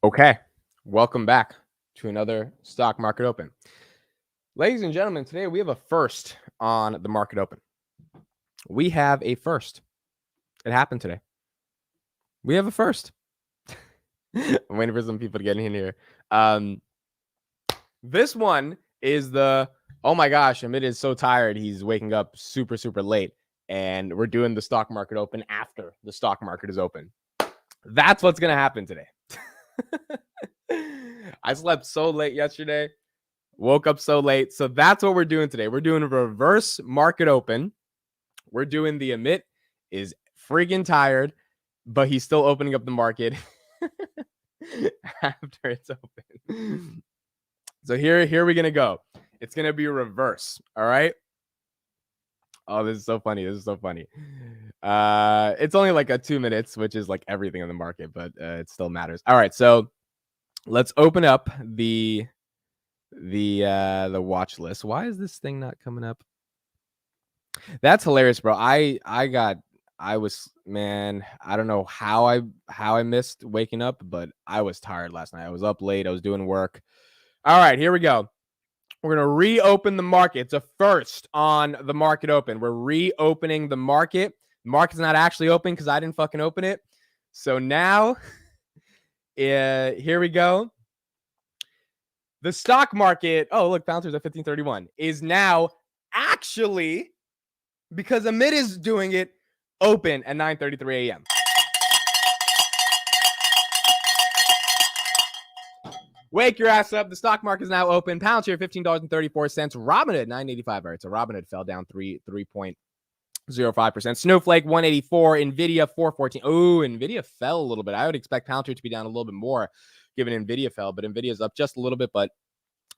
Okay, welcome back to another stock market open. Ladies and gentlemen, today we have a first on the market open. We have a first. It happened today. We have a first. I'm waiting for some people to get in here. This one is oh my gosh, Amit is so tired. He's waking up super, super late. And we're doing the stock market open after the stock market is open. That's what's going to happen today. I slept so late yesterday, woke up so late. So that's what we're doing today. We're doing a reverse market open. We're doing the Amit is freaking tired, but he's still opening up the market after it's open. So here we're going to go. It's going to be a reverse. All right. Oh, this is so funny. This is so funny. It's only like 2 minutes, which is like everything in the market, but it still matters. All right, so let's open up the watch list. Why is this thing not coming up? That's hilarious, bro. I don't know how I missed waking up, but I was tired last night. I was up late. I was doing work. All right, here we go. We're going to reopen the market. It's a first on the market open. We're reopening the market. The market's not actually open because I didn't fucking open it. So now, here we go. The stock market, oh, look, Palantir's at 1531, is now actually, because Amit is doing it, open at 9:33 a.m. Wake your ass up. The stock market is now open. Palantir, $15.34. Robinhood, $9.85. All right, so Robinhood fell down 3.05%. Snowflake, 184. Nvidia, 414. Oh, Nvidia fell a little bit. I would expect Palantir to be down a little bit more given Nvidia fell, but Nvidia's up just a little bit, but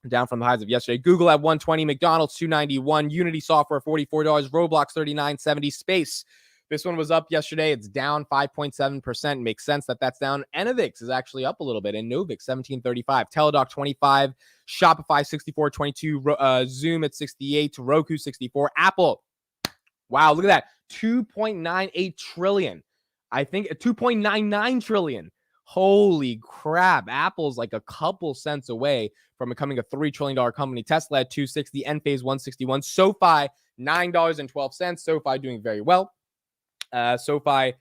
down from the highs of yesterday. Google at 120. McDonald's, 291. Unity Software, $44. Roblox, 39.70. Space. This one was up yesterday. It's down 5.7%. Makes sense that that's down. Enovics is actually up a little bit. Enovics, 17.35. Teladoc, 25. Shopify, 64.22. Zoom at 68. Roku, 64. Apple. Wow, look at that. 2.98 trillion. I think 2.99 trillion. Holy crap. Apple's like a couple cents away from becoming a $3 trillion company. Tesla at 260. Enphase, 161. SoFi, $9.12. SoFi doing very well. SoFi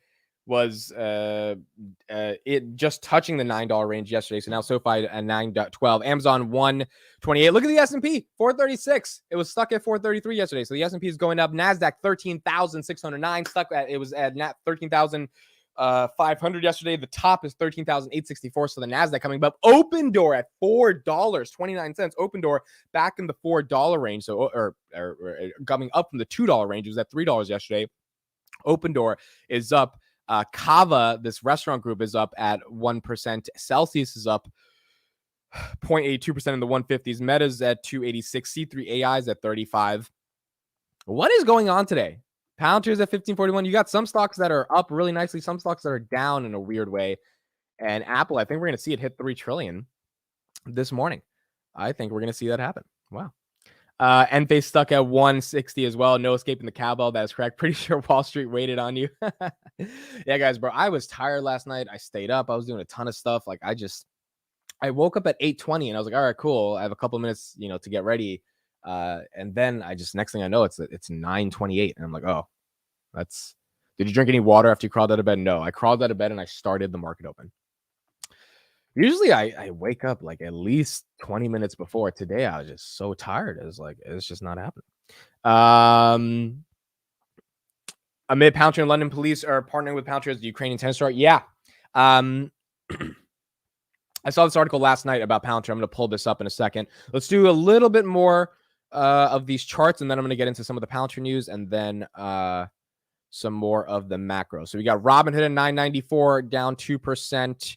was it just touching the $9 range yesterday. So now SoFi at 9.12. Amazon 128. Look at the S&P 436. It was stuck at 433 yesterday. So the S&P is going up. NASDAQ 13,609. Stuck at it was at 13,500 yesterday. The top is 13,864. So the NASDAQ coming up. Open Door at $4.29. Open Door back in the $4 range. So or coming up from the $2 range. It was at $3 yesterday. Open Door is up. Kava, this restaurant group, is up at 1%. Celsius is up 0.82% in the 150s. Meta's at 286. C3 AI is at 35. What is going on today? Palantir's at 1541. You got some stocks that are up really nicely, some stocks that are down in a weird way. And Apple, I think we're going to see it hit 3 trillion this morning. I think we're going to see that happen. Wow. Enphase stuck at 160 as well. No escaping the cowbell. That is correct. Pretty sure Wall Street waited on you. Yeah, guys, bro. I was tired last night. I stayed up. I was doing a ton of stuff. Like I woke up at 8:20 and I was like, all right, cool. I have a couple minutes, to get ready. And then next thing I know, it's 9:28. And I'm like, oh, did you drink any water after you crawled out of bed? No, I crawled out of bed and I started the market open. Usually I wake up like at least 20 minutes before. Today I was just so tired. It was like, it's just not happening. Amid Palantir and London police are partnering with Palantir as the Ukrainian tennis star. Yeah. I saw this article last night about Palantir. I'm going to pull this up in a second. Let's do a little bit more of these charts, and then I'm going to get into some of the Palantir news, and then some more of the macro. So we got Robinhood at 994, down 2%.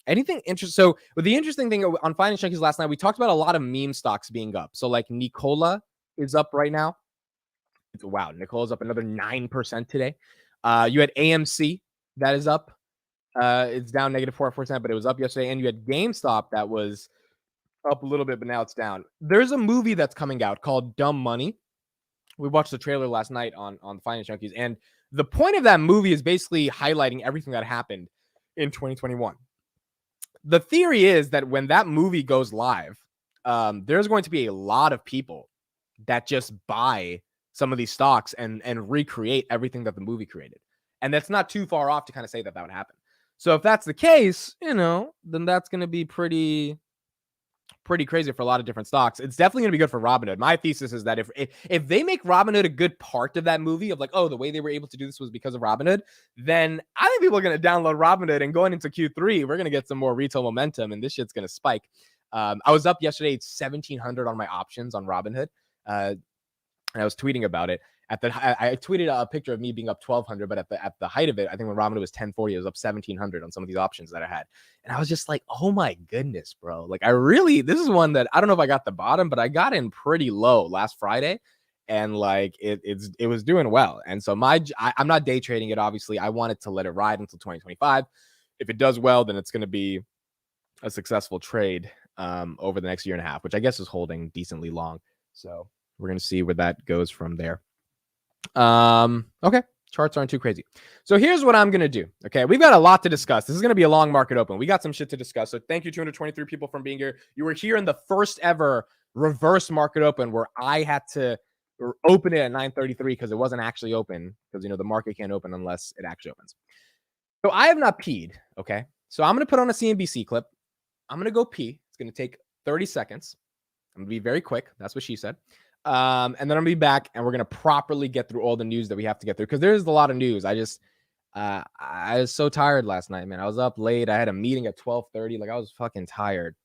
Anything interesting? So the interesting thing on Finance Junkies last night, we talked about a lot of meme stocks being up. So like Nikola is up right now. Wow, Nikola's up another 9% today. You had AMC that is up. It's down negative 4%, but it was up yesterday. And you had GameStop that was up a little bit, but now it's down. There's a movie that's coming out called Dumb Money. We watched the trailer last night on Finance Junkies, and the point of that movie is basically highlighting everything that happened in 2021. the theory is that when that movie goes live, there's going to be a lot of people that just buy some of these stocks and recreate everything that the movie created. And that's not too far off to kind of say that would happen. So if that's the case, then that's going to be pretty crazy for a lot of different stocks. It's definitely going to be good for Robinhood. My thesis is that if they make Robinhood a good part of that movie of like, oh, the way they were able to do this was because of Robinhood, then I think people are going to download Robinhood, and going into Q3, we're going to get some more retail momentum, and this shit's going to spike. I was up yesterday, 1,700 on my options on Robinhood, and I was tweeting about it. I tweeted a picture of me being up 1,200, but at the height of it, I think when Robinhood was 1040, it was up 1,700 on some of these options that I had. And I was just like, oh my goodness, bro. Like this is one that I don't know if I got the bottom, but I got in pretty low last Friday, and like it was doing well. And so I'm not day trading it. Obviously, I wanted to let it ride until 2025. If it does well, then it's going to be a successful trade over the next year and a half, which I guess is holding decently long. So we're going to see where that goes from there. Okay. Charts aren't too crazy. So here's what I'm going to do. Okay. We've got a lot to discuss. This is going to be a long market open. We got some shit to discuss. So thank you, 223 people, from being here. You were here in the first ever reverse market open where I had to open it at 9:33 because it wasn't actually open, because, the market can't open unless it actually opens. So I have not peed. Okay. So I'm going to put on a CNBC clip. I'm going to go pee. It's going to take 30 seconds. I'm going to be very quick. That's what she said. And then I'm gonna be back, and we're gonna properly get through all the news that we have to get through, because there's a lot of news. I was so tired last night, man. I was up late. I had a meeting at 12:30. Like, I was fucking tired,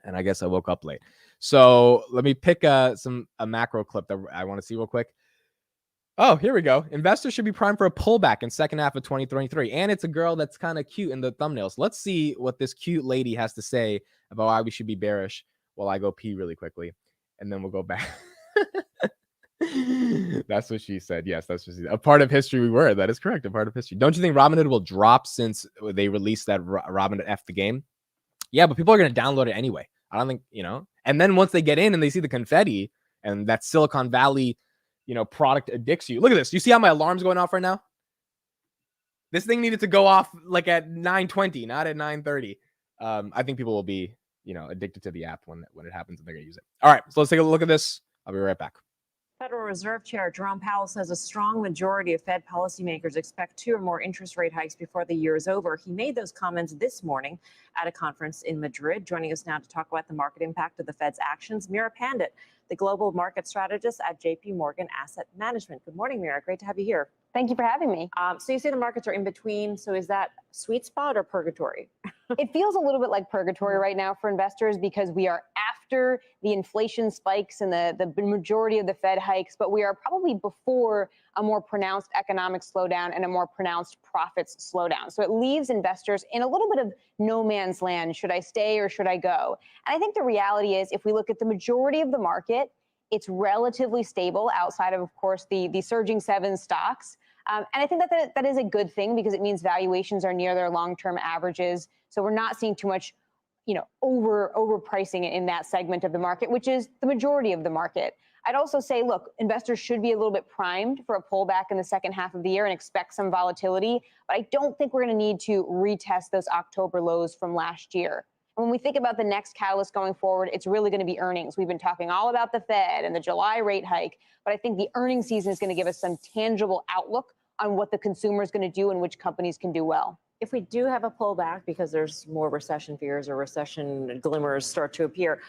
and I guess I woke up late. So let me pick a macro clip that I want to see real quick. Oh, here we go. Investors should be primed for a pullback in second half of 2023, and it's a girl that's kind of cute in the thumbnails. Let's see what this cute lady has to say about why we should be bearish while I go pee really quickly, and then we'll go back. That's what she said. Yes, that's what she said. A part of history we were. That is correct. A part of history. Don't you think Robinhood will drop since they released that Robinhood F the game? Yeah, but people are going to download it anyway. I don't think, And then once they get in and they see the confetti and that Silicon Valley, product addicts you. Look at this. You see how my alarm's going off right now? This thing needed to go off like at 9:20, not at 9:30. I think people will be, addicted to the app when it happens, and they're going to use it. All right, so let's take a look at this. I'll be right back. Federal Reserve Chair Jerome Powell says a strong majority of Fed policymakers expect 2 or more interest rate hikes before the year is over. He made those comments this morning at a conference in Madrid. Joining us now to talk about the market impact of the Fed's actions, Mira Pandit, the global market strategist at JP Morgan Asset Management. Good morning, Mira. Great to have you here. Thank you for having me. So you say the markets are in between. So is that sweet spot or purgatory? It feels a little bit like purgatory right now for investors, because we are after the inflation spikes and the majority of the Fed hikes, but we are probably before a more pronounced economic slowdown and a more pronounced profits slowdown. So it leaves investors in a little bit of no man's land. Should I stay or should I go? And I think the reality is, if we look at the majority of the market, it's relatively stable outside of course, the surging 7 stocks. And I think that is a good thing, because it means valuations are near their long-term averages. So we're not seeing too much, overpricing in that segment of the market, which is the majority of the market. I'd also say, look, investors should be a little bit primed for a pullback in the second half of the year and expect some volatility. But I don't think we're going to need to retest those October lows from last year. When we think about the next catalyst going forward, it's really going to be earnings. We've been talking all about the Fed and the July rate hike, but I think the earnings season is going to give us some tangible outlook on what the consumer is going to do and which companies can do well. If we do have a pullback because there's more recession fears or recession glimmers start to appear,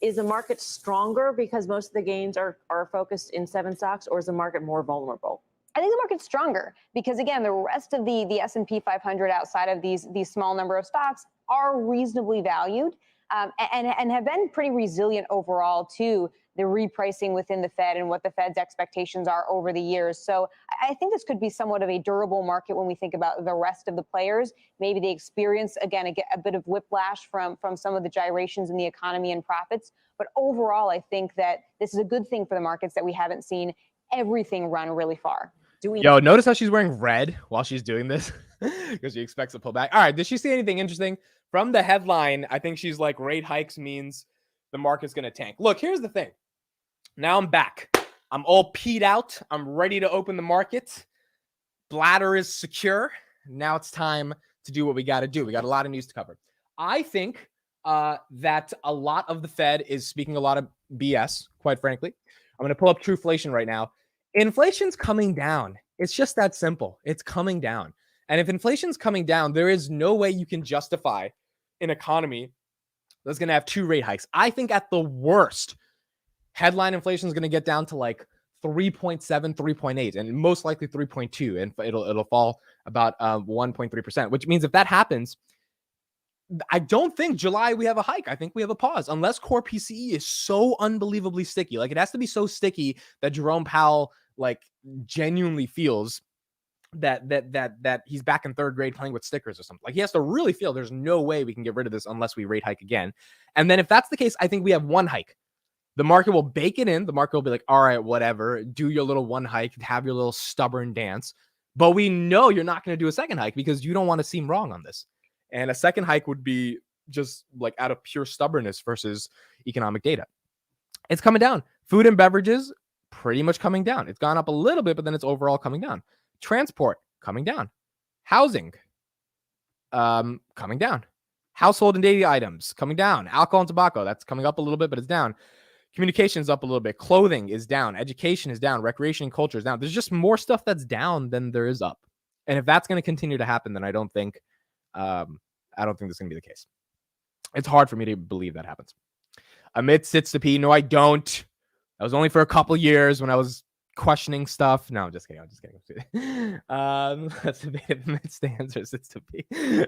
is the market stronger because most of the gains are focused in 7 stocks, or is the market more vulnerable? I think the market's stronger because, again, the rest of the S&P 500 outside of these small number of stocks are reasonably valued and have been pretty resilient overall to the repricing within the Fed and what the Fed's expectations are over the years. So I think this could be somewhat of a durable market when we think about the rest of the players. Maybe they experience, again, a bit of whiplash from some of the gyrations in the economy and profits. But overall, I think that this is a good thing for the markets that we haven't seen everything run really far. Notice how she's wearing red while she's doing this because she expects a pullback. All right, did she see anything interesting from the headline? I think she's like, rate hikes means the market's going to tank. Look, here's the thing. Now I'm back. I'm all peed out. I'm ready to open the market. Bladder is secure. Now it's time to do what we got to do. We got a lot of news to cover. I think that a lot of the Fed is speaking a lot of BS, quite frankly. I'm going to pull up Trueflation right now. Inflation's coming down. It's just that simple. It's coming down. And if inflation's coming down, there is no way you can justify an economy that's going to have 2 rate hikes. I think at the worst, headline inflation is going to get down to like 3.7, 3.8, and most likely 3.2, and it'll fall about 1.3%, which means if that happens, I don't think July we have a hike. I think we have a pause, unless core PCE is so unbelievably sticky. Like, it has to be so sticky that Jerome Powell like genuinely feels that he's back in 3rd grade playing with stickers or something. Like, he has to really feel there's no way we can get rid of this unless we rate hike again. And then if that's the case, I think we have 1 hike. The market will bake it in. The market will be like, all right, whatever, do your little 1 hike, have your little stubborn dance. But we know you're not going to do a 2nd hike because you don't want to seem wrong on this. And a 2nd hike would be just like out of pure stubbornness versus economic data. It's coming down. Food and beverages, pretty much coming down. It's gone up a little bit, but then it's overall coming down. Transport, coming down. Housing, coming down. Household and daily items, coming down. Alcohol and tobacco, that's coming up a little bit, but it's down. Communications up a little bit. Clothing is down. Education is down. Recreation and culture is down. There's just more stuff that's down than there is up. And if that's going to continue to happen, then I don't think that's going to be the case. It's hard for me to believe that happens. Amit sits to pee. No, I don't. That was only for a couple years when I was questioning stuff. No, I'm just kidding. Let's debate if Amit stands or sits to pee.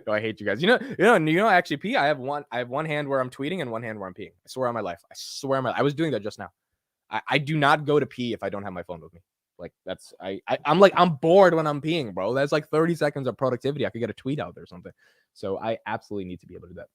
No, I hate you guys. You know, actually pee. I have one hand where I'm tweeting and one hand where I'm peeing. I swear on my life. I was doing that just now. I do not go to pee if I don't have my phone with me. Like, that's I'm bored when I'm peeing, bro. That's like 30 seconds of productivity. I could get a tweet out or something. So I absolutely need to be able to do that.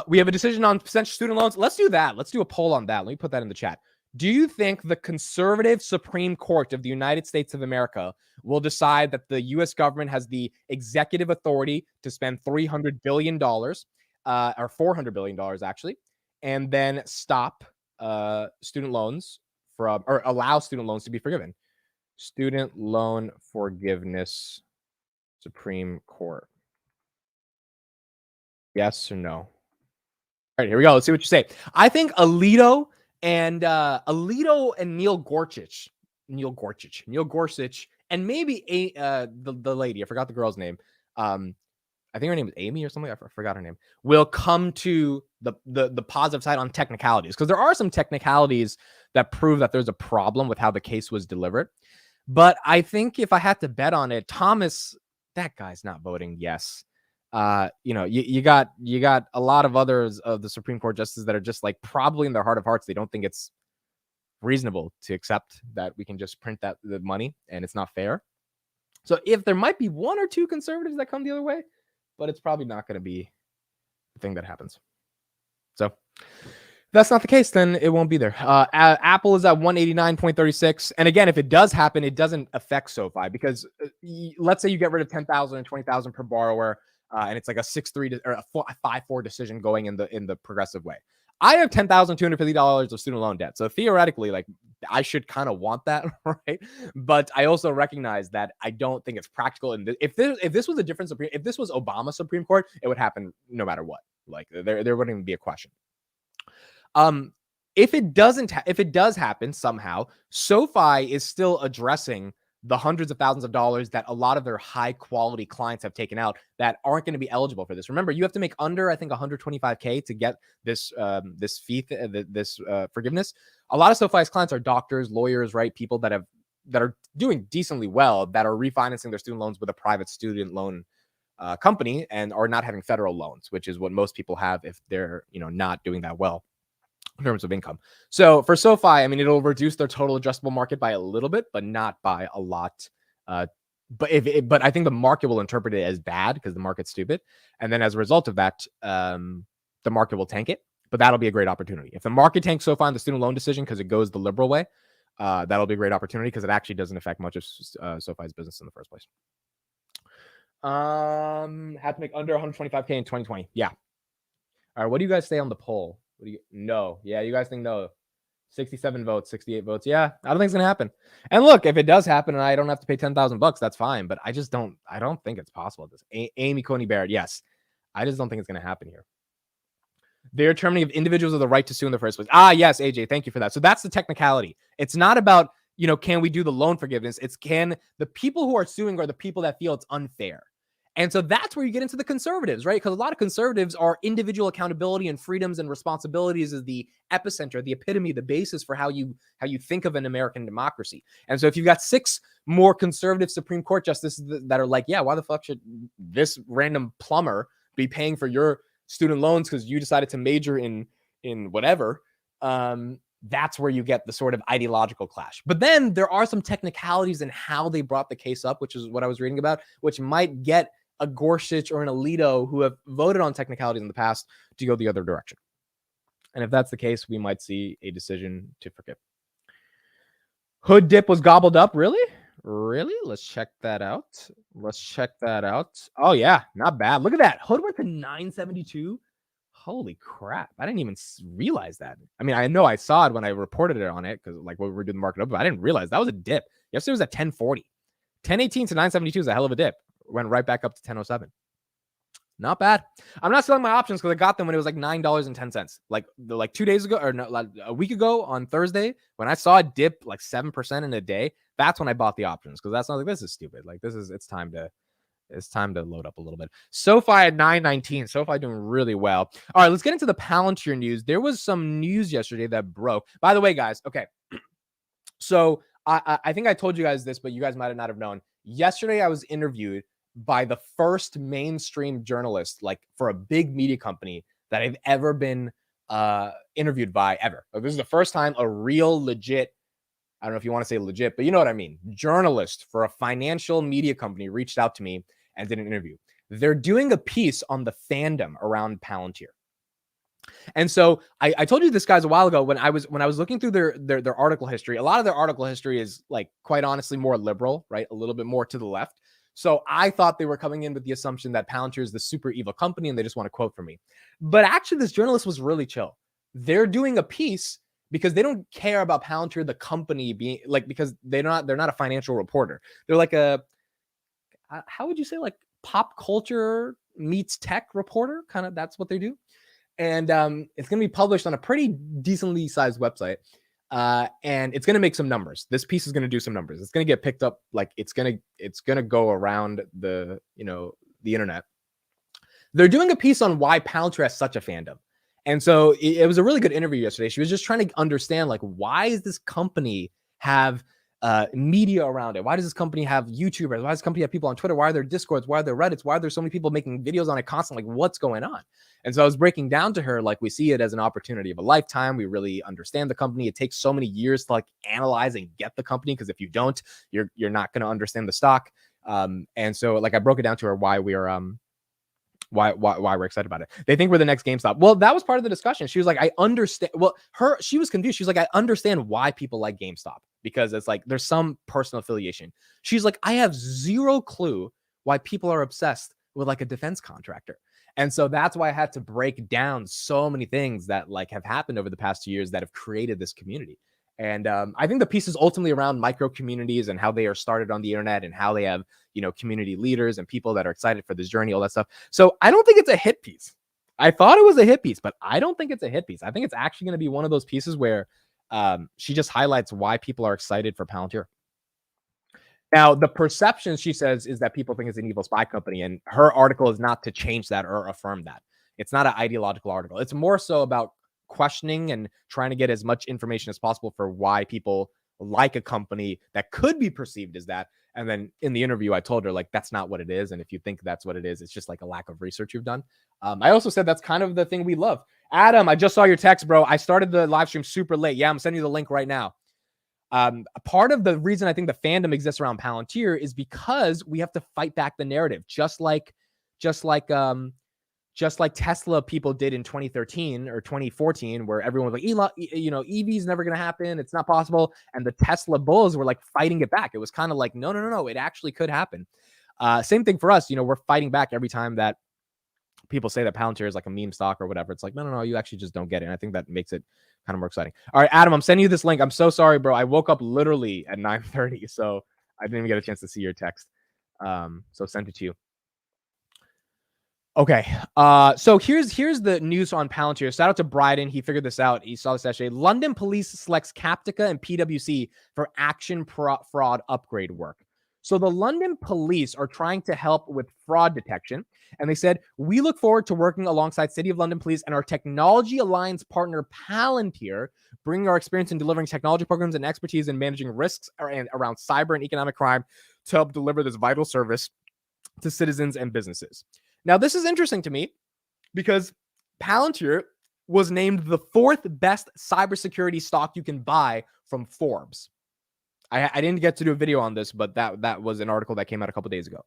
We have a decision on potential student loans. Let's do that. Let's do a poll on that. Let me put that in the chat. Do you think the conservative Supreme Court of the United States of America will decide that the U.S. government has the executive authority to spend $300 billion, or $400 billion actually, and then stop student loans from, or allow student loans to be forgiven? Student loan forgiveness, Supreme Court. Yes or no? All right, here we go. Let's see what you say. I think Alito and Neil Gorsuch, and maybe the lady, I forgot the girl's name. I think her name is Amy or something. I forgot her name. Will come to the positive side on technicalities, because there are some technicalities that prove that there's a problem with how the case was delivered. But I think if I had to bet on it, Thomas, that guy's not voting yes. You got a lot of others of the Supreme Court justices that are just like, probably in their heart of hearts, they don't think it's reasonable to accept that we can just print the money and it's not fair. So if there might be 1 or 2 conservatives that come the other way, but it's probably not going to be the thing that happens. So if that's not the case, then it won't be there. Apple is at 189.36. And again, if it does happen, it doesn't affect SoFi, because let's say you get rid of 10,000 and 20,000 per borrower. And it's like a 6-3 or a 5-4 decision going in the progressive way. I have $10,250 of student loan debt, so theoretically, like, I should kind of want that, right? But I also recognize that I don't think it's practical. And if this was a different Supreme, if this was Obama's Supreme Court, it would happen no matter what. Like, there wouldn't even be a question. If it does happen somehow, SoFi is still addressing the hundreds of thousands of dollars that a lot of their high quality clients have taken out that aren't going to be eligible for this. Remember, you have to make under, I think, 125K to get this fee, this forgiveness. A lot of SoFi's clients are doctors, lawyers, right? People that are doing decently well, that are refinancing their student loans with a private student loan company and are not having federal loans, which is what most people have if they're, not doing that well in terms of income. So for SoFi, I mean, it'll reduce their total addressable market by a little bit, but not by a lot. But I think the market will interpret it as bad because the market's stupid. And then as a result of that, the market will tank it. But that'll be a great opportunity. If the market tanks SoFi on the student loan decision because it goes the liberal way, that'll be a great opportunity because it actually doesn't affect much of SoFi's business in the first place. Have to make under 125K in 2020. Yeah. All right. What do you guys say on the poll? No. Yeah, you guys think no. 67 votes, 68 votes. Yeah, I don't think it's gonna happen. And look, if it does happen and I don't have to pay $10,000, that's fine. But I don't think it's possible. Amy Coney Barrett, yes. I just don't think it's going to happen here. They're determining if individuals have the right to sue in the first place. Ah, yes, AJ, thank you for that. So that's the technicality. It's not about, can we do the loan forgiveness? It's can the people who are suing are the people that feel it's unfair. And so that's where you get into the conservatives, right? Because a lot of conservatives are individual accountability and freedoms and responsibilities is the epicenter, the epitome, the basis for how you think of an American democracy. And so if you've got 6 more conservative Supreme Court justices that are like, yeah, why the fuck should this random plumber be paying for your student loans because you decided to major in whatever, that's where you get the sort of ideological clash. But then there are some technicalities in how they brought the case up, which is what I was reading about, which might get a Gorsuch or an Alito who have voted on technicalities in the past to go the other direction. And if that's the case, we might see a decision to forgive. Hood dip was gobbled up. Really? Let's check that out. Oh, yeah. Not bad. Look at that. Hood went to 972. Holy crap. I didn't even realize that. I mean, I know I saw it when I reported it on it because like when we were doing the market up, but I didn't realize that was a dip. Yesterday was at 1040. 1018 to 972 is a hell of a dip. Went right back up to 1007. Not bad. I'm not selling my options because I got them when it was like $9.10. Like 2 days ago, or no, like a week ago on Thursday, when I saw it dip like 7% in a day, that's when I bought the options because that's not like this is stupid. Like it's time to load up a little bit. SoFi at 919. SoFi doing really well. All right, let's get into the Palantir news. There was some news yesterday that broke. By the way, guys, okay. So I think I told you guys this, but you guys might not have known. Yesterday, I was interviewed by the first mainstream journalist, like for a big media company that I've ever been interviewed by ever. Like, this is the first time a real legit, I don't know if you want to say legit, but you know what I mean, journalist for a financial media company reached out to me and did an interview. They're doing a piece on the fandom around Palantir. And so I told you this guys a while ago when I was looking through their article history. A lot of their article history is like quite honestly more liberal, right? A little bit more to the left. So I thought they were coming in with the assumption that Palantir is the super evil company and they just want to quote from me. But actually, this journalist was really chill. They're doing a piece because they don't care about Palantir, the company being like, because they're not a financial reporter. They're like how would you say, like pop culture meets tech reporter? Kind of, that's what they do. And it's going to be published on a pretty decently sized website. And it's going to make some numbers. This piece is going to do some numbers. It's going to get picked up. Like it's going to go around the internet. They're doing a piece on why Palantir has such a fandom. And so it was a really good interview yesterday. She was just trying to understand, like, why does this company have media around it? Why does this company have YouTubers? Why does this company have people on Twitter? Why are there Discords? Why are there Reddits? Why are there so many people making videos on it constantly? Like, what's going on? And so I was breaking down to her, like, we see it as an opportunity of a lifetime. We really understand the company. It takes so many years to like analyze and get the company, because if you don't, you're not going to understand the stock. And so like I broke it down to her why we are why we're excited about it. They think we're the next GameStop. Well, that was part of the discussion. She was like, I understand. Well, she was confused. She's like, I understand why people like GameStop, because it's like there's some personal affiliation. She's like, I have zero clue why people are obsessed with like a defense contractor. And so that's why I had to break down so many things that like have happened over the past 2 years that have created this community. And I think the piece is ultimately around micro communities and how they are started on the internet and how they have, community leaders and people that are excited for this journey, all that stuff. So I don't think it's a hit piece. I thought it was a hit piece, but I don't think it's a hit piece. I think it's actually going to be one of those pieces where she just highlights why people are excited for Palantir. Now, the perception, she says, is that people think it's an evil spy company, and her article is not to change that or affirm that. It's not an ideological article. It's more so about questioning and trying to get as much information as possible for why people like a company that could be perceived as that. And then in the interview, I told her, like, that's not what it is. And if you think that's what it is, it's just like a lack of research you've done. I also said that's kind of the thing we love. Adam, I just saw your text, bro. I started the live stream super late. Yeah, I'm sending you the link right now. A part of the reason I think the fandom exists around Palantir is because we have to fight back the narrative, just like Tesla people did in 2013 or 2014, where everyone was like, EV's never going to happen. It's not possible. And the Tesla bulls were like fighting it back. It was kind of like, no, it actually could happen. Same thing for us. We're fighting back every time that people say that Palantir is like a meme stock or whatever. It's like, no, you actually just don't get it. And I think that makes it kind of more exciting. All right, Adam, I'm sending you this link. I'm so sorry, bro. I woke up literally at 9:30, so I didn't even get a chance to see your text. So send it to you. Okay. So here's the news on Palantir. Shout out to Bryden. He figured this out. He saw this yesterday. London police selects Captica and PwC for action fraud upgrade work. So the London police are trying to help with fraud detection. And they said, we look forward to working alongside City of London Police and our technology alliance partner Palantir, bringing our experience in delivering technology programs and expertise in managing risks around cyber and economic crime to help deliver this vital service to citizens and businesses. Now, this is interesting to me because Palantir was named the 4th best cybersecurity stock you can buy from Forbes. I didn't get to do a video on this, but that was an article that came out a couple days ago.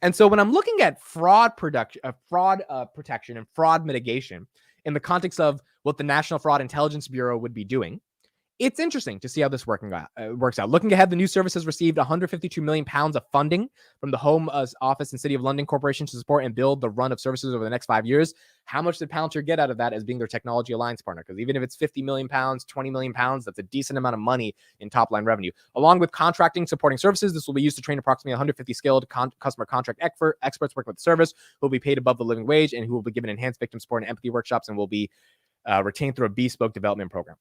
And so when I'm looking at fraud protection and fraud mitigation in the context of what the National Fraud Intelligence Bureau would be doing, it's interesting to see how this works out. Looking ahead, the new service has received 152 million pounds of funding from the Home Office and City of London Corporation to support and build the run of services over the next 5 years. How much did Palantir get out of that as being their technology alliance partner? Because even if it's 50 million pounds, 20 million pounds, that's a decent amount of money in top line revenue. Along with contracting, supporting services, this will be used to train approximately 150 skilled customer contract experts working with the service who will be paid above the living wage and who will be given enhanced victim support and empathy workshops and will be retained through a bespoke development program.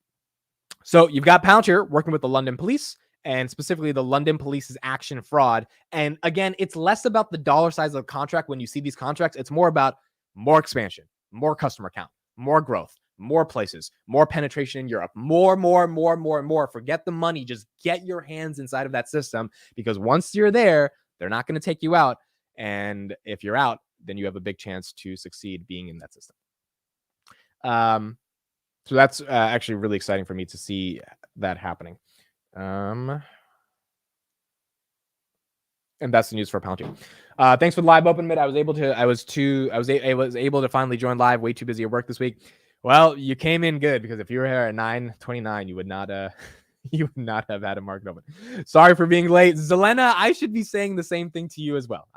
So you've got Palantir working with the London police and specifically the London police's action fraud. And again, it's less about the dollar size of the contract. When you see these contracts, it's more about more expansion, more customer count, more growth, more places, more penetration in Europe, more. Forget the money. Just get your hands inside of that system, because once you're there, they're not going to take you out. And if you're out, then you have a big chance to succeed being in that system. So that's actually really exciting for me to see that happening. And that's the news for Palantir. Thanks for the live open mid. I was able to finally join live. Way too busy at work this week. Well, you came in good, because if you were here at 9:29, you would not have had a market open. Sorry for being late, Zelena. I should be saying the same thing to you as well.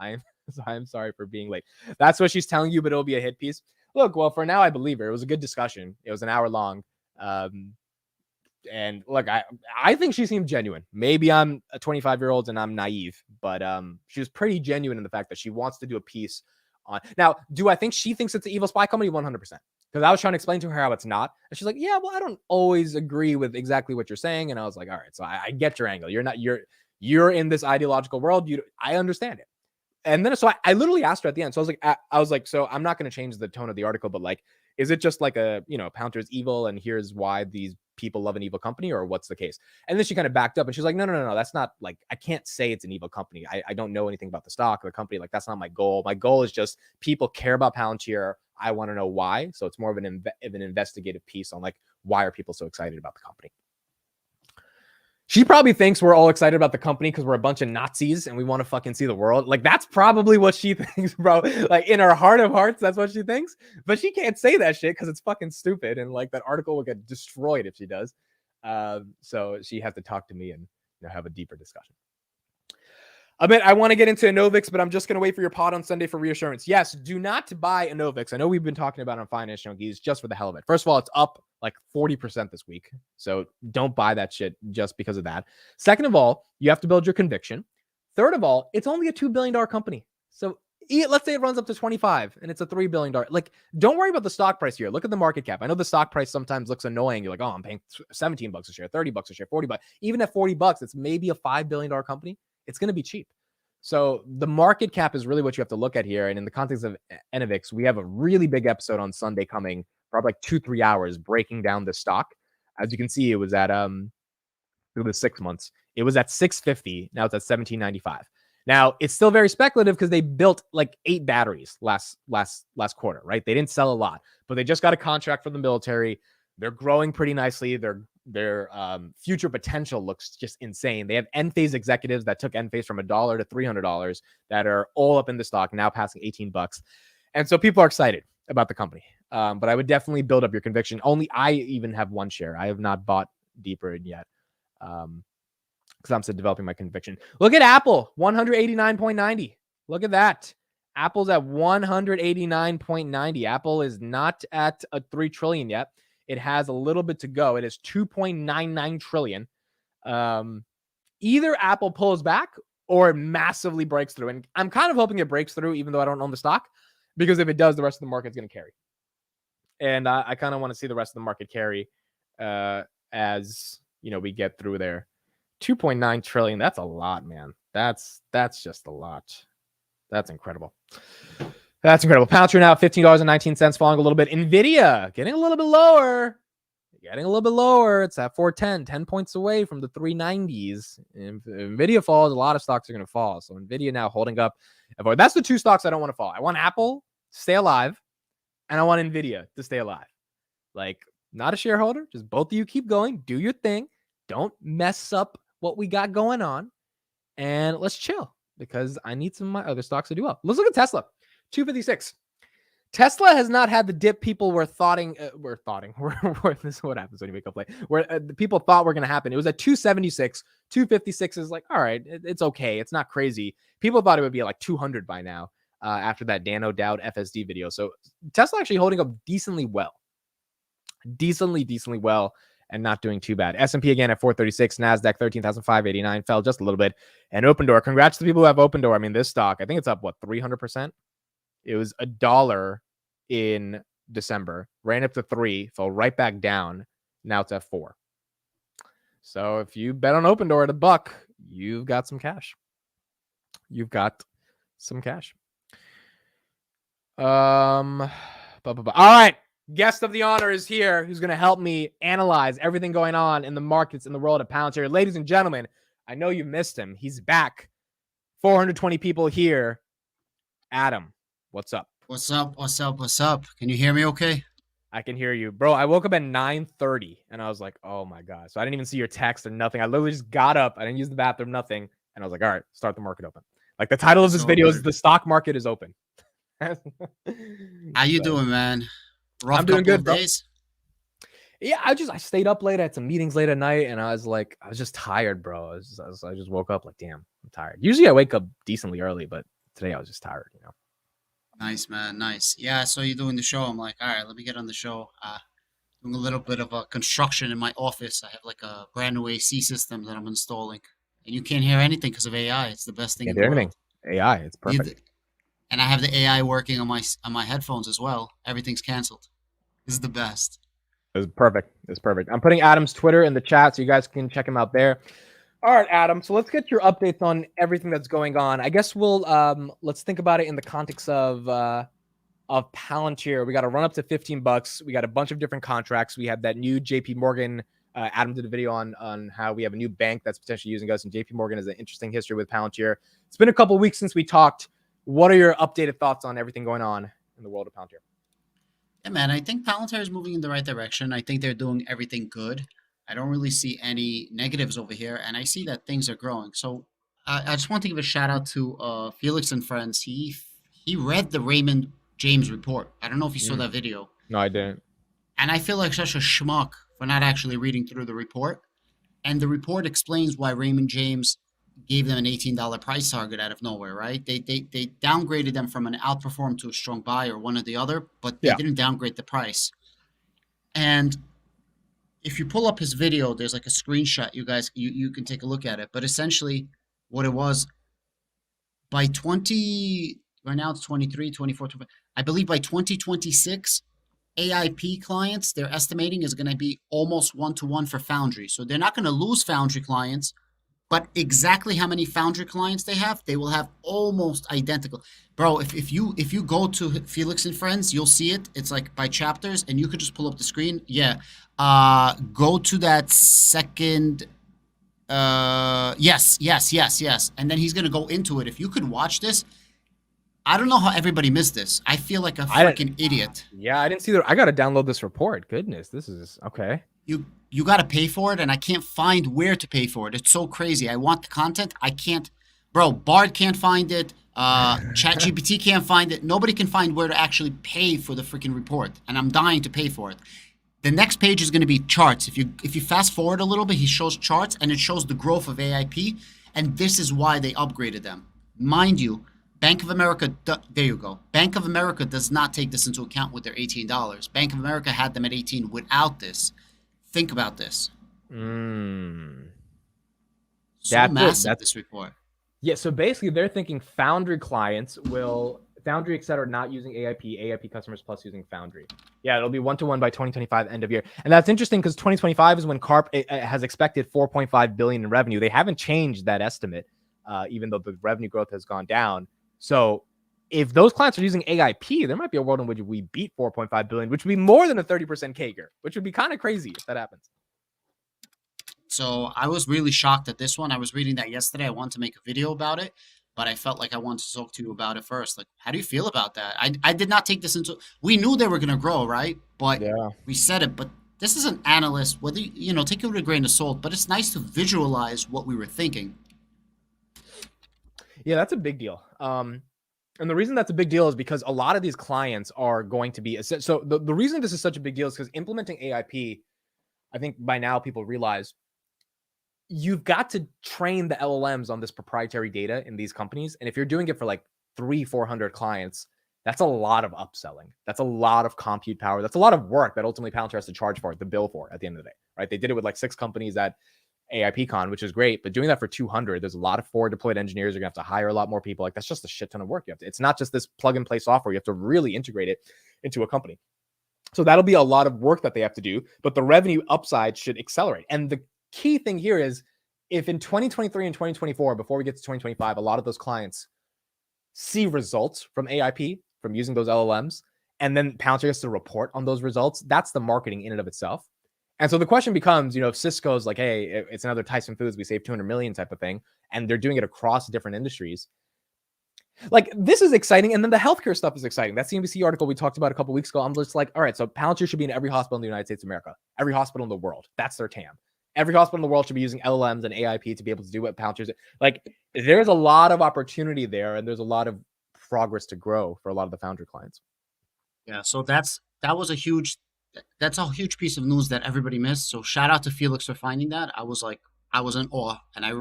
I'm sorry for being late. That's what she's telling you, but it'll be a hit piece. Look, well, for now, I believe her. It was a good discussion. It was an hour long. And look, I think she seemed genuine. Maybe I'm a 25-year-old and I'm naive, but she was pretty genuine in the fact that she wants to do a piece on. Now, do I think she thinks it's an evil spy company? 100%. Because I was trying to explain to her how it's not. And she's like, yeah, well, I don't always agree with exactly what you're saying. And I was like, all right, so I get your angle. You're in this ideological world. I understand it. And then so I literally asked her at the end. So I was like, so I'm not going to change the tone of the article, but like, is it just like Palantir's evil and here's why these people love an evil company, or what's the case? And then she kind of backed up and she's like, no, that's not, like, I can't say it's an evil company. I don't know anything about the stock of the company. Like, that's not my goal. My goal is just people care about Palantir. I want to know why. So it's more of an investigative piece on like, why are people so excited about the company? She probably thinks we're all excited about the company because we're a bunch of Nazis and we want to fucking see the world. Like, that's probably what she thinks, bro. Like, in her heart of hearts, that's what she thinks. But she can't say that shit because it's fucking stupid. And like, that article will get destroyed if she does. So she has to talk to me and have a deeper discussion. I want to get into Enovics, but I'm just going to wait for your pod on Sunday for reassurance. Yes, do not buy Enovics. I know we've been talking about it on Finance Junkies just for the hell of it. First of all, it's up like 40% this week. So don't buy that shit just because of that. Second of all, you have to build your conviction. Third of all, it's only a $2 billion company. So let's say it runs up to 25 and it's a $3 billion. Like, don't worry about the stock price here. Look at the market cap. I know the stock price sometimes looks annoying. You're like, oh, I'm paying $17 a share, $30 a share, $40. Even at $40, it's maybe a $5 billion company. It's going to be cheap. So the market cap is really what you have to look at here. And in the context of Enovics, we have a really big episode on Sunday coming, probably like 2-3 hours, breaking down the stock. As you can see, it was at through the 6 months, it was at 650. Now it's at 1795. Now it's still very speculative because they built like 8 batteries last quarter, right? They didn't sell a lot, but they just got a contract from the military. They're growing pretty nicely. Their future potential looks just insane. They have Enphase executives that took Enphase from $1 to $300 that are all up in the stock, now passing $18. And so people are excited about the company. But I would definitely build up your conviction. Only I even have 1 share. I have not bought deeper in yet because I'm still developing my conviction. Look at Apple, 189.90. Look at that. Apple's at 189.90. Apple is not at a 3 trillion yet. It has a little bit to go. It is 2.99 trillion. Either Apple pulls back or it massively breaks through. And I'm kind of hoping it breaks through, even though I don't own the stock, Because if it does, the rest of the market's going to carry. And I kind of want to see the rest of the market carry as, we get through there. 2.9 trillion. That's a lot, man. That's just a lot. That's incredible. That's incredible. Palantir now at $15.19, falling a little bit. Nvidia getting a little bit lower. It's at 410, 10 points away from the 390s. If Nvidia falls, a lot of stocks are going to fall. So Nvidia now holding up. That's the two stocks I don't want to fall. I want Apple to stay alive, and I want Nvidia to stay alive. Like, not a shareholder. Just both of you keep going. Do your thing. Don't mess up what we got going on. And let's chill, because I need some of my other stocks to do well. Let's look at Tesla. 256. Tesla has not had the dip people were thoughting. This is what happens when you wake up late. Where the people thought were going to happen. It was at 276. 256 is like, all right, it's okay. It's not crazy. People thought it would be at like 200 by now after that Dan O'Dowd FSD video. So Tesla actually holding up decently well. Decently well, and not doing too bad. S&P again at 436. NASDAQ 13,589. Fell just a little bit. And Open Door. Congrats to the people who have Open Door. I mean, this stock, I think it's up, 300%? It was $1 in December, ran up to 3, fell right back down. Now it's at 4. So if you bet on Open Door at $1, you've got some cash. All right. Guest of the honor is here, who's going to help me analyze everything going on in the markets in the world of Palantir. Ladies and gentlemen, I know you missed him. He's back. 420 people here. Adam. What's up? What's up? Can you hear me okay? I can hear you. Bro, I woke up at 9:30 and I was like, oh my God. So I didn't even see your text or nothing. I literally just got up. I didn't use the bathroom, nothing. And I was like, all right, start the market open. Like, the title of this video is The Stock Market is Open. How you doing, man? Rough I'm doing good, bro. Days? Yeah, I stayed up late. I had some meetings late at night and I was just tired, bro. I just woke up like, damn, I'm tired. Usually I wake up decently early, but today I was just tired, Nice, man. Nice. Yeah, I saw you doing the show. I'm like, all right, let me get on the show. Doing a little bit of a construction in my office. I have like a brand new AC system that I'm installing. And you can't hear anything because of AI. It's the best thing in the world. AI, it's perfect. And I have the AI working on my headphones as well. Everything's canceled. This is the best. It's perfect. I'm putting Adam's Twitter in the chat so you guys can check him out there. All right, Adam. So let's get your updates on everything that's going on. I guess we'll let's think about it in the context of Palantir. We got to run up to $15. We got a bunch of different contracts. We have that new JP Morgan. Adam did a video on how we have a new bank that's potentially using us, and JP Morgan has an interesting history with Palantir. It's been a couple of weeks since we talked. What are your updated thoughts on everything going on in the world of Palantir? Yeah, man, I think Palantir is moving in the right direction. I think they're doing everything good. I don't really see any negatives over here, and I see that things are growing. So I just want to give a shout out to Felix and Friends. He read the Raymond James report. I don't know if you saw that video. No, I didn't. And I feel like such a schmuck for not actually reading through the report. And the report explains why Raymond James gave them an $18 price target out of nowhere, right? They downgraded them from an outperform to a strong buy or one or the other, but they didn't downgrade the price. And if you pull up his video, there's like a screenshot. You guys, you can take a look at it. But essentially what it was, by right now it's 23, 24, 25, I believe by 2026, AIP clients, they're estimating is going to be almost 1-to-1 for Foundry. So they're not going to lose Foundry clients, but exactly how many Foundry clients they will have almost identical. Bro, if you go to Felix and Friends, you'll see it. It's like by chapters, and you could just pull up the screen. Yeah. Go to that second. Yes. And then he's going to go into it. If you could watch this, I don't know how everybody missed this. I feel like a freaking idiot. Yeah, I didn't see that. I got to download this report. Goodness, this is okay. You got to pay for it, and I can't find where to pay for it. It's so crazy. I want the content. I can't. Bro, Bard can't find it. ChatGPT can't find it. Nobody can find where to actually pay for the freaking report, and I'm dying to pay for it. The next page is going to be charts. If you fast forward a little bit, he shows charts, and it shows the growth of AIP, and this is why they upgraded them. Mind you, Bank of America, there you go. Bank of America does not take this into account with their $18. Bank of America had them at 18 without this. Think about this. So That's massive, this report. Yeah, so basically they're thinking Foundry clients will Foundry, etc., not using AIP, AIP customers plus using Foundry. Yeah, it'll be 1-to-1 by 2025 end of year. And that's interesting because 2025 is when CARP has expected 4.5 billion in revenue. They haven't changed that estimate, even though the revenue growth has gone down. So if those clients are using AIP, there might be a world in which we beat 4.5 billion, which would be more than a 30% CAGR, which would be kind of crazy if that happens. So I was really shocked at this one. I was reading that yesterday. I wanted to make a video about it, but I felt like I wanted to talk to you about it first. Like, how do you feel about that? I did not take this into. We knew they were going to grow, right? But we said it. But this is an analyst. Whether take it with a grain of salt. But it's nice to visualize what we were thinking. Yeah, that's a big deal. And the reason that's a big deal is because a lot of these clients are going to be. So the reason this is such a big deal is because implementing AIP, I think by now people realize you've got to train the LLMs on this proprietary data in these companies. And if you're doing it for like 300-400 clients, that's a lot of upselling. That's a lot of compute power. That's a lot of work that ultimately Palantir has to charge for, the bill for at the end of the day, right? They did it with like 6 companies at AIPCon, which is great, but doing that for 200, there's a lot of forward deployed engineers. You're gonna have to hire a lot more people. Like that's just a shit ton of work. It's not just this plug and play software. You have to really integrate it into a company. So that'll be a lot of work that they have to do, but the revenue upside should accelerate. And the key thing here is if in 2023 and 2024, before we get to 2025, a lot of those clients see results from AIP, from using those LLMs, and then Palantir has to report on those results, that's the marketing in and of itself. And so the question becomes, if Cisco's like, hey, it's another Tyson Foods, we saved 200 million type of thing, and they're doing it across different industries. Like, this is exciting. And then the healthcare stuff is exciting. That CNBC article we talked about a couple weeks ago, I'm just like, all right, so Palantir should be in every hospital in the United States of America, every hospital in the world. That's their TAM. Every hospital in the world should be using LLMs and AIP to be able to do what Palantir's. Like, there's a lot of opportunity there, and there's a lot of progress to grow for a lot of the Foundry clients. Yeah, so that's a huge piece of news that everybody missed. So shout out to Felix for finding that. I was in awe, and I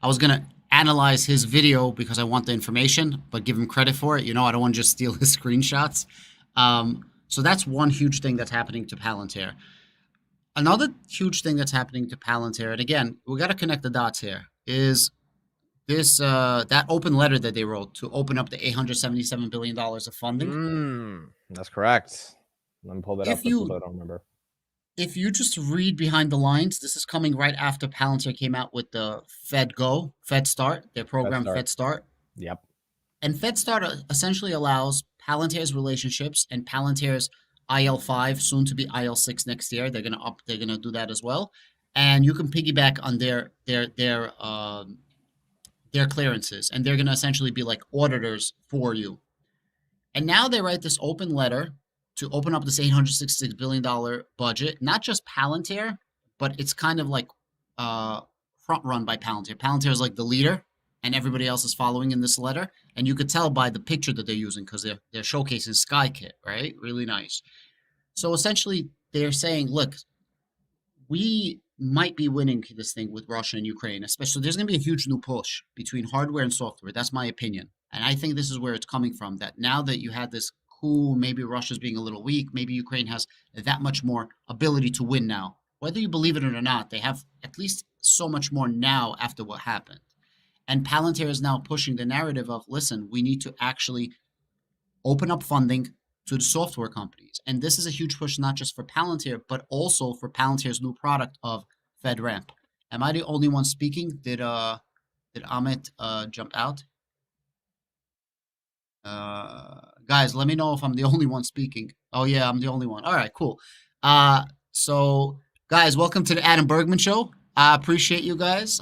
was gonna analyze his video because I want the information, but give him credit for it. I don't want to just steal his screenshots. So that's one huge thing that's happening to Palantir. Another huge thing that's happening to Palantir, and again, we got to connect the dots here, is this that open letter that they wrote to open up the $877 billion of funding. That's correct. Let me pull that up for people that don't remember. If you just read behind the lines, this is coming right after Palantir came out with the Fed Start, their program Fed Start. Yep. And Fed Start essentially allows Palantir's relationships and Palantir's IL5, soon to be IL6 next year. They're gonna do that as well. And you can piggyback on their clearances, and they're gonna essentially be like auditors for you. And now they write this open letter to open up this $866 billion budget, not just Palantir, but it's kind of like front run by Palantir. Palantir is like the leader, and everybody else is following in this letter. And you could tell by the picture that they're using because they're showcasing SkyKit, right? Really nice. So essentially, they're saying, look, we might be winning this thing with Russia and Ukraine, especially. There's going to be a huge new push between hardware and software. That's my opinion. And I think this is where it's coming from, that now that you had this cool, maybe Russia's being a little weak, maybe Ukraine has that much more ability to win now. Whether you believe it or not, they have at least so much more now after what happened. And Palantir is now pushing the narrative of, listen, we need to actually open up funding to the software companies. And this is a huge push, not just for Palantir, but also for Palantir's new product of FedRAMP. Am I the only one speaking? Did Amit jump out? Guys, let me know if I'm the only one speaking. Oh yeah, I'm the only one. All right, cool. So guys, welcome to the Adam Bergman Show. I appreciate you guys.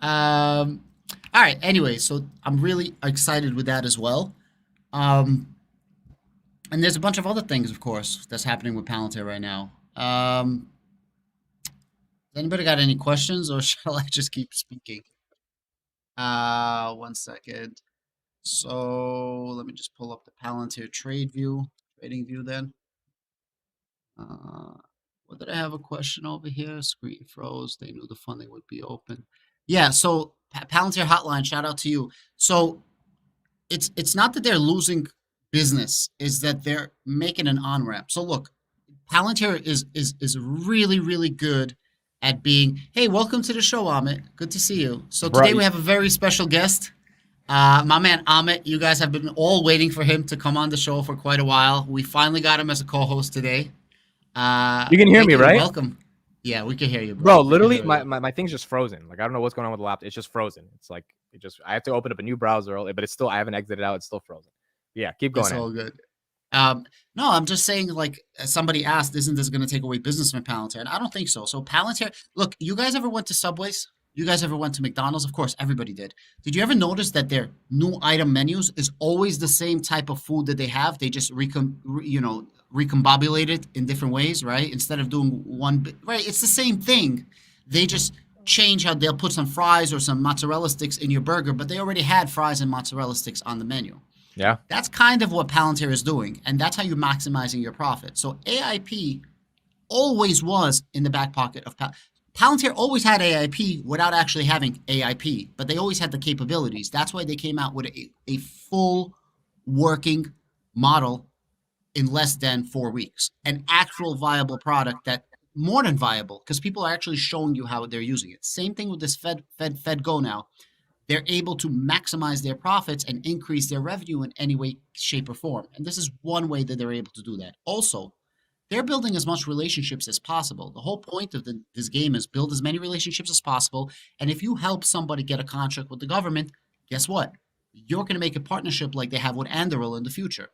All right. Anyway, so I'm really excited with that as well. And there's a bunch of other things, of course, that's happening with Palantir right now. Anybody got any questions, or shall I just keep speaking? 1 second. So let me just pull up the Palantir trading view then. What did I have a question over here? Screen froze. They knew the funding would be open. Yeah, so Palantir Hotline, shout out to you. So it's not that they're losing business, is that they're making an on-ramp. So look, Palantir is really, really good at being, hey, welcome to the show, Amit. Good to see you. So today we have a very special guest. My man Amit, you guys have been all waiting for him to come on the show for quite a while. We finally got him as a co-host today. You can hear me, right? Welcome. Yeah, we can hear you, Bro, We can literally, hear my, you. my thing's just frozen. Like, I don't know what's going on with the laptop. It's just frozen. It's like, I have to open up a new browser, but it's still, I haven't exited out. It's still frozen. Yeah, keep going. It's all good. No, I'm just saying, like somebody asked, isn't this going to take away business from Palantir? And I don't think so. So Palantir, look, you guys ever went to Subways? You guys ever went to McDonald's? Of course, everybody did. Did you ever notice that their new item menus is always the same type of food that they have? They just recombobulate it in different ways, right? Instead of doing right? It's the same thing. They just change how they'll put some fries or some mozzarella sticks in your burger, but they already had fries and mozzarella sticks on the menu. Yeah. That's kind of what Palantir is doing, and that's how you're maximizing your profit. So AIP always was in the back pocket of Palantir always had AIP without actually having AIP, but they always had the capabilities. That's why they came out with a full working model in less than 4 weeks, an actual viable product that more than viable, because people are actually showing you how they're using it. Same thing with this Fed Go now. They're able to maximize their profits and increase their revenue in any way, shape, or form. And this is one way that they're able to do that. Also, they're building as much relationships as possible. The whole point of this game is build as many relationships as possible. And if you help somebody get a contract with the government, guess what? You're going to make a partnership like they have with Anduril in the future.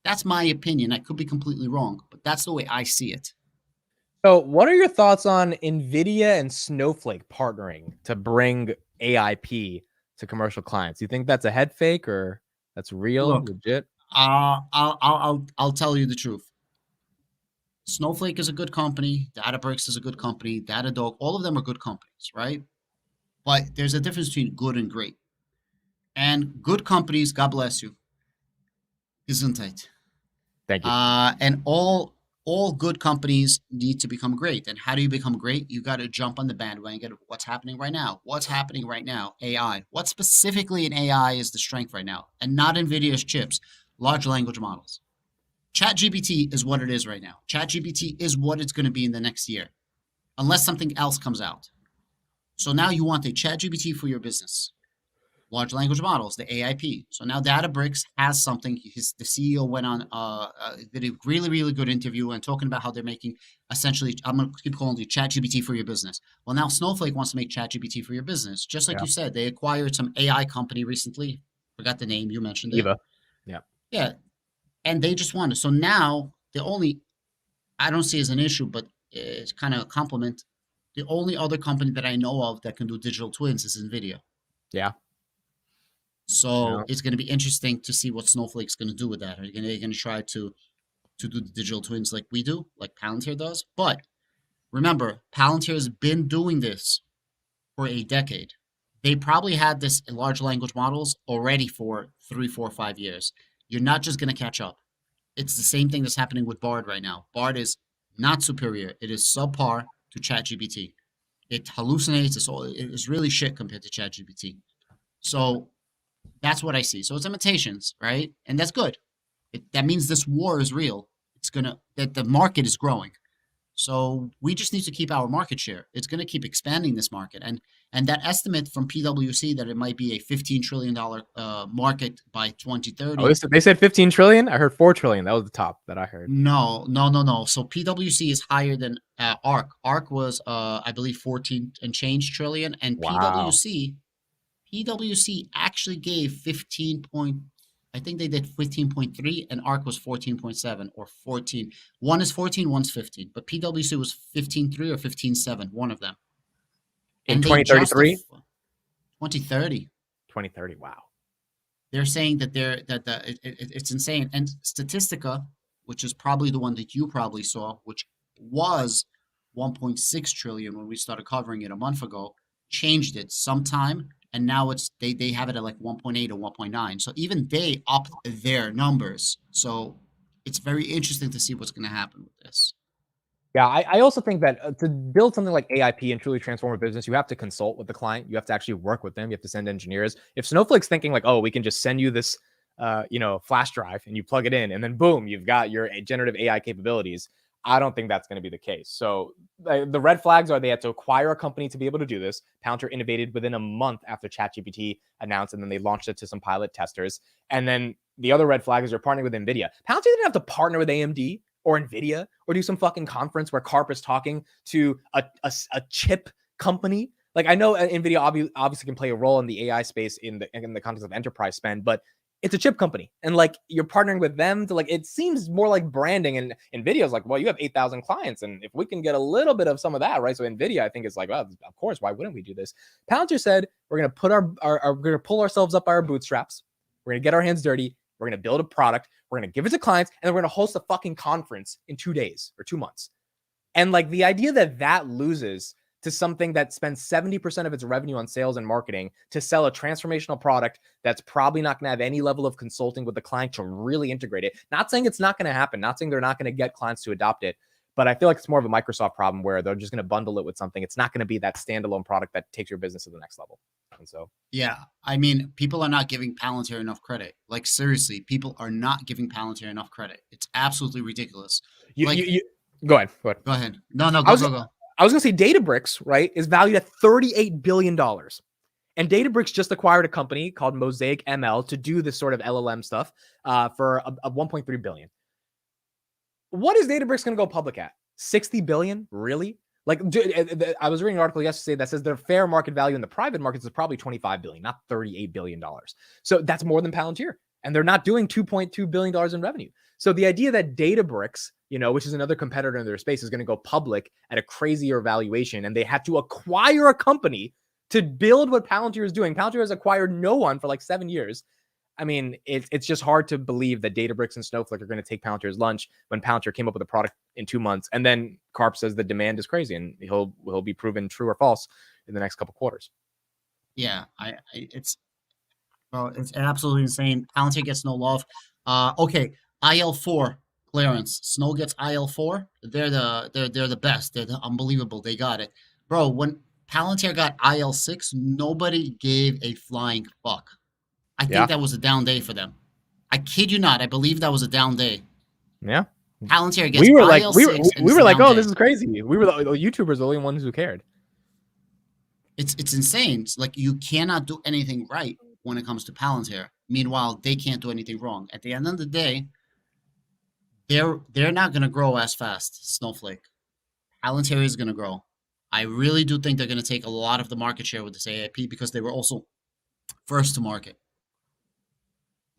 That's my opinion. I could be completely wrong, but that's the way I see it. So what are your thoughts on NVIDIA and Snowflake partnering to bring AIP to commercial clients? You think that's a head fake or that's real, legit? I'll tell you the truth. Snowflake is a good company. Databricks is a good company. Datadog, all of them are good companies, right? But there's a difference between good and great. And good companies, God bless you, Gesundheit. Thank you. And all good companies need to become great. And how do you become great? You got to jump on the bandwagon of what's happening right now. What's happening right now? AI. What specifically in AI is the strength right now? And not NVIDIA's chips, large language models. ChatGPT is what it is right now. ChatGPT is what it's going to be in the next year, unless something else comes out. So now you want a ChatGPT for your business. Large language models, the AIP. So now Databricks has something. The CEO went on, did a really, really good interview and talking about how they're making essentially, I'm going to keep calling it ChatGPT for your business. Well, now Snowflake wants to make ChatGPT for your business. Just like you said, they acquired some AI company recently. Forgot the name, you mentioned it. Eva. Yeah. Yeah. And they just wanted. So now I don't see as an issue, but it's kind of a compliment. The only other company that I know of that can do digital twins is NVIDIA. Yeah. So it's going to be interesting to see what Snowflake's going to do with that. Are they going to try to do the digital twins like we do, like Palantir does? But remember, Palantir has been doing this for a decade. They probably had this in large language models already for 3, 4, 5 years. You're not just going to catch up. It's the same thing that's happening with Bard right now. Bard is not superior. It is subpar to ChatGPT. It hallucinates. It's really shit compared to ChatGPT. So that's what I see. So it's imitations, right? And that's good. That means this war is real. That the market is growing. So we just need to keep our market share. It's going to keep expanding this market. And that estimate from PwC that it might be a $15 trillion market by 2030. Oh, they said 15 trillion? I heard 4 trillion. That was the top that I heard. No. So PwC is higher than ARC. ARC was, I believe, 14 and change trillion. And Wow. PwC actually gave 15 point, I think they did 15.3 and ARC was 14.7 or 14. One is 14, one's 15. But PwC was 15.3 or 15.7, one of them. In 2033? 2030. 2030, wow. They're saying that it's insane. And Statistica, which is probably the one that you probably saw, which was 1.6 trillion when we started covering it a month ago, changed it sometime. And now they have it at like 1.8 or 1.9. So even they upped their numbers. So it's very interesting to see what's going to happen with this. Yeah, I also think that to build something like AIP and truly transform a business, you have to consult with the client. You have to actually work with them. You have to send engineers. If Snowflake's thinking like, oh, we can just send you this, flash drive and you plug it in and then boom, you've got your generative AI capabilities. I don't think that's going to be the case. So the red flags are they had to acquire a company to be able to do this. Palantir innovated within a month after ChatGPT announced, and then they launched it to some pilot testers. And then the other red flag is they're partnering with NVIDIA. Palantir didn't have to partner with AMD or NVIDIA or do some fucking conference where Karp is talking to a chip company. Like, I know NVIDIA obviously can play a role in the AI space in the context of enterprise spend, but it's a chip company, and like you're partnering with them to, like, it seems more like branding. And NVIDIA's like, well, you have 8,000 clients, and if we can get a little bit of some of that, right? So NVIDIA, I think, is like, well, of course, why wouldn't we do this? Palantir said we're gonna put we're gonna pull ourselves up by our bootstraps. We're gonna get our hands dirty. We're gonna build a product. We're gonna give it to clients, and then we're gonna host a fucking conference in 2 days or 2 months. And like the idea that loses to something that spends 70% of its revenue on sales and marketing to sell a transformational product that's probably not going to have any level of consulting with the client to really integrate it. Not saying it's not going to happen, not saying they're not going to get clients to adopt it, but I feel like it's more of a Microsoft problem where they're just going to bundle it with something. It's not going to be that standalone product that takes your business to the next level. And so, yeah, I mean, people are not giving Palantir enough credit. Like, seriously, people are not giving Palantir enough credit. It's absolutely ridiculous. Go ahead. Go ahead. No, go. I was going to say Databricks, right, is valued at $38 billion. And Databricks just acquired a company called Mosaic ML to do this sort of LLM stuff for a $1.3 billion. What is Databricks going to go public at? 60 billion? Really? Like, I was reading an article yesterday that says their fair market value in the private markets is probably 25 billion, not $38 billion. So that's more than Palantir. And they're not doing $2.2 billion in revenue. So the idea that Databricks, which is another competitor in their space, is going to go public at a crazier valuation, and they had to acquire a company to build what Palantir is doing. Palantir has acquired no one for like 7 years. I mean, it's just hard to believe that Databricks and Snowflake are going to take Palantir's lunch when Palantir came up with a product in 2 months. And then Karp says the demand is crazy, and he'll be proven true or false in the next couple quarters. Yeah, it's absolutely insane. Palantir gets no love. Okay, IL4 clearance. Snow gets IL4. They're the best. They're unbelievable. They got it, bro. When Palantir got IL6, nobody gave a flying fuck. I think that was a down day for them. I kid you not. I believe that was a down day. Yeah. Palantir gets IL6. We were like, oh, this is crazy. We were the YouTubers, the only ones who cared. It's insane. It's like, you cannot do anything right when it comes to Palantir. Meanwhile, they can't do anything wrong. At the end of the day, they're not going to grow as fast. Snowflake. Palantir is going to grow. I really do think they're going to take a lot of the market share with this AIP because they were also first to market.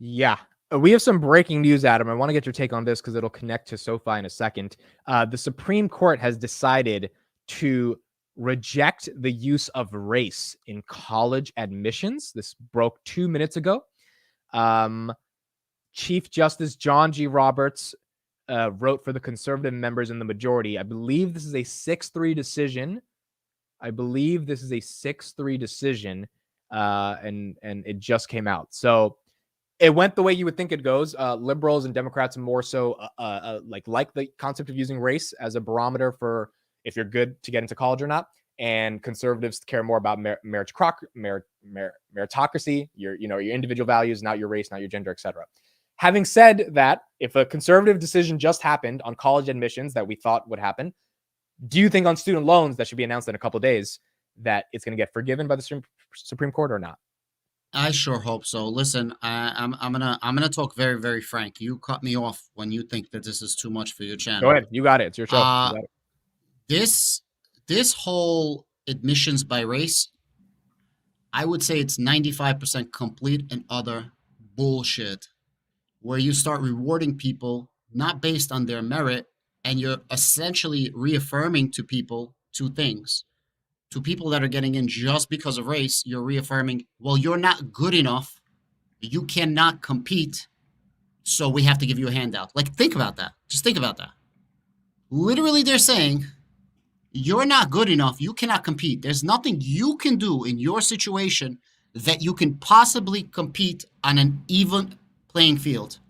Yeah. We have some breaking news, Adam. I want to get your take on this because it'll connect to SoFi in a second. The Supreme Court has decided to reject the use of race in college admissions. This broke 2 minutes ago. Chief Justice John G. Roberts wrote for the conservative members in the majority. I believe this is a 6-3 decision. And it just came out. So it went the way you would think it goes. Liberals and Democrats more so like the concept of using race as a barometer for if you're good to get into college or not. And conservatives care more about meritocracy, your individual values, not your race, not your gender, etc. Having said that, if a conservative decision just happened on college admissions that we thought would happen, do you think on student loans that should be announced in a couple of days that it's going to get forgiven by the Supreme Court or not? I sure hope so. Listen, I'm gonna talk very, very frank. You cut me off when you think that this is too much for your channel. Go ahead, you got it. It's your show. This whole admissions by race, I would say it's 95% complete and utter bullshit, where you start rewarding people not based on their merit, and you're essentially reaffirming to people two things. To people that are getting in just because of race, you're reaffirming, well, you're not good enough, you cannot compete, so we have to give you a handout. Like, think about that. Just think about that. Literally, they're saying, you're not good enough, you cannot compete. There's nothing you can do in your situation that you can possibly compete on an even playing field.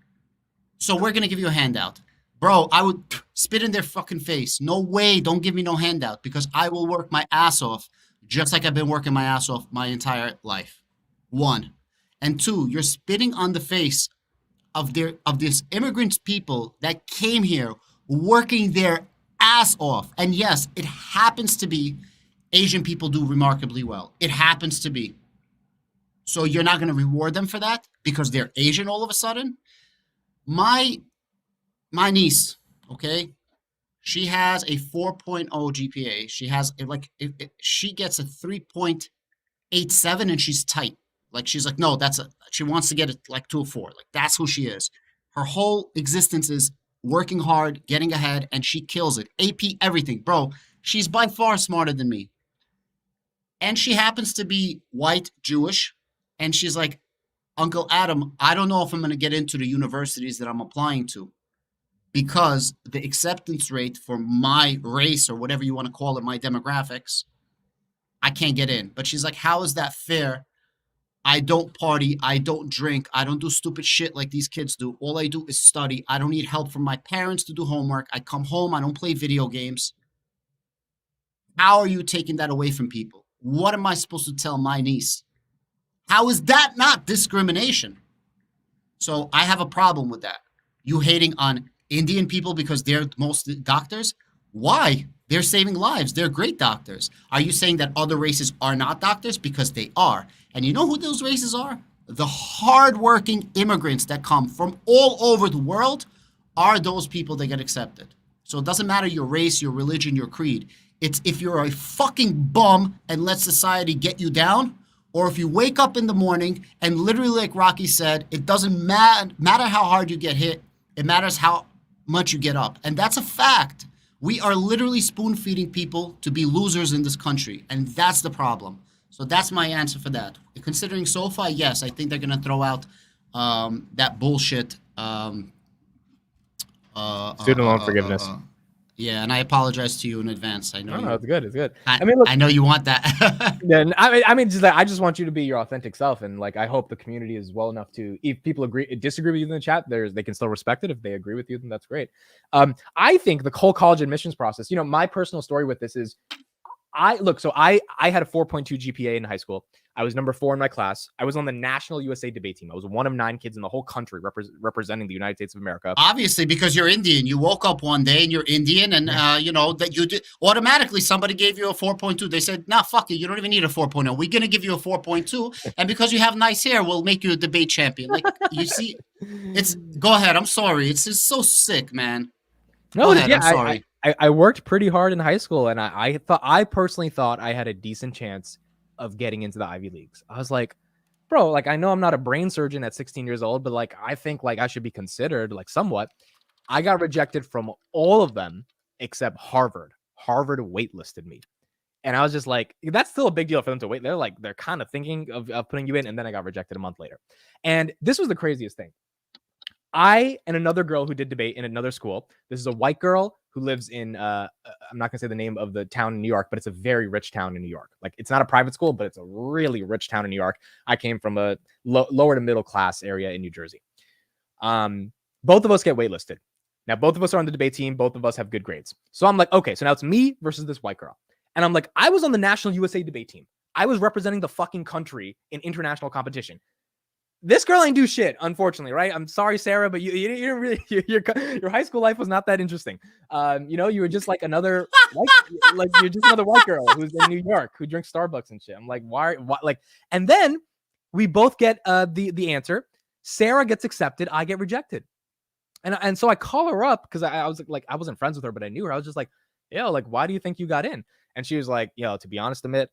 So we're going to give you a handout. Bro, I would spit in their fucking face. No way, don't give me no handout, because I will work my ass off just like I've been working my ass off my entire life. 1. And 2, you're spitting on the face of these immigrant people that came here working their ass off. And yes, it happens to be Asian people do remarkably well. It happens to be. So you're not going to reward them for that because they're Asian all of a sudden? My niece, okay, she has a 4.0 GPA. She has she gets a 3.87 and she's tight. Like she's like, no, she wants to get it like to a 4. Like that's who she is. Her whole existence is working hard, getting ahead, and she kills it. AP everything, bro. She's by far smarter than me. And she happens to be white, Jewish, and she's like, Uncle Adam, I don't know if I'm going to get into the universities that I'm applying to because the acceptance rate for my race or whatever you want to call it, my demographics, I can't get in. But she's like, how is that fair? I don't party. I don't drink. I don't do stupid shit like these kids do. All I do is study. I don't need help from my parents to do homework. I come home. I don't play video games. How are you taking that away from people? What am I supposed to tell my niece? How is that not discrimination? So I have a problem with that. You hating on Indian people because they're most doctors? Why? They're saving lives. They're great doctors. Are you saying that other races are not doctors? Because they are. And you know who those races are? The hardworking immigrants that come from all over the world are those people that get accepted. So it doesn't matter your race, your religion, your creed. It's if you're a fucking bum and let society get you down, or if you wake up in the morning and literally, like Rocky said, it doesn't matter how hard you get hit. It matters how much you get up. And that's a fact. We are literally spoon feeding people to be losers in this country. And that's the problem. So that's my answer for that. Considering SoFi, yes, I think they're going to throw out that bullshit. Student loan forgiveness. Yeah, and I apologize to you in advance. I know. No, it's good. It's good. I mean, look, I know you want that. Yeah, I mean, just like, I just want you to be your authentic self, and like, I hope the community is well enough to. If people disagree with you in the chat, they can still respect it. If they agree with you, then that's great. I think the whole college admissions process. You know, my personal story with this is, I had a 4.2 GPA in high school. I was number 4 in my class. I was on the national USA debate team. I was one of 9 kids in the whole country representing the United States of America. Obviously, because you're Indian. You woke up one day and you're Indian, and you know that you did automatically. Somebody gave you a 4.2. They said, "Nah, fuck it. You don't even need a 4.0. We're gonna give you a 4.2, and because you have nice hair, we'll make you a debate champion." Like you see, it's go ahead. I'm sorry. It's just so sick, man. No, yeah, I'm sorry. I worked pretty hard in high school, and I personally thought I had a decent chance of getting into the Ivy Leagues. I was like, bro, like, I know I'm not a brain surgeon at 16 years old, but like, I think like I should be considered like somewhat. I got rejected from all of them except Harvard. Harvard waitlisted me. And I was just like, that's still a big deal for them to wait. They're kind of thinking of putting you in. And then I got rejected a month later. And this was the craziest thing. I and another girl who did debate in another school. This is a white girl who lives in, I'm not going to say the name of the town in New York, but it's a very rich town in New York. Like, it's not a private school, but it's a really rich town in New York. I came from a lower to middle class area in New Jersey. Both of us get waitlisted. Now, both of us are on the debate team. Both of us have good grades. So I'm like, okay, so now it's me versus this white girl. And I'm like, I was on the National USA debate team. I was representing the fucking country in international competition. This girl ain't do shit, unfortunately, right? I'm sorry, Sarah, but you didn't really, your high school life was not that interesting. You know, you were just like another, like you're just another white girl who's in New York who drinks Starbucks and shit. I'm like, why, like, and then we both get the answer. Sarah gets accepted, I get rejected, and so I call her up because I was like, I wasn't friends with her, but I knew her. I was just like, yo, like, why do you think you got in? And she was like, yo, to be honest, Amit,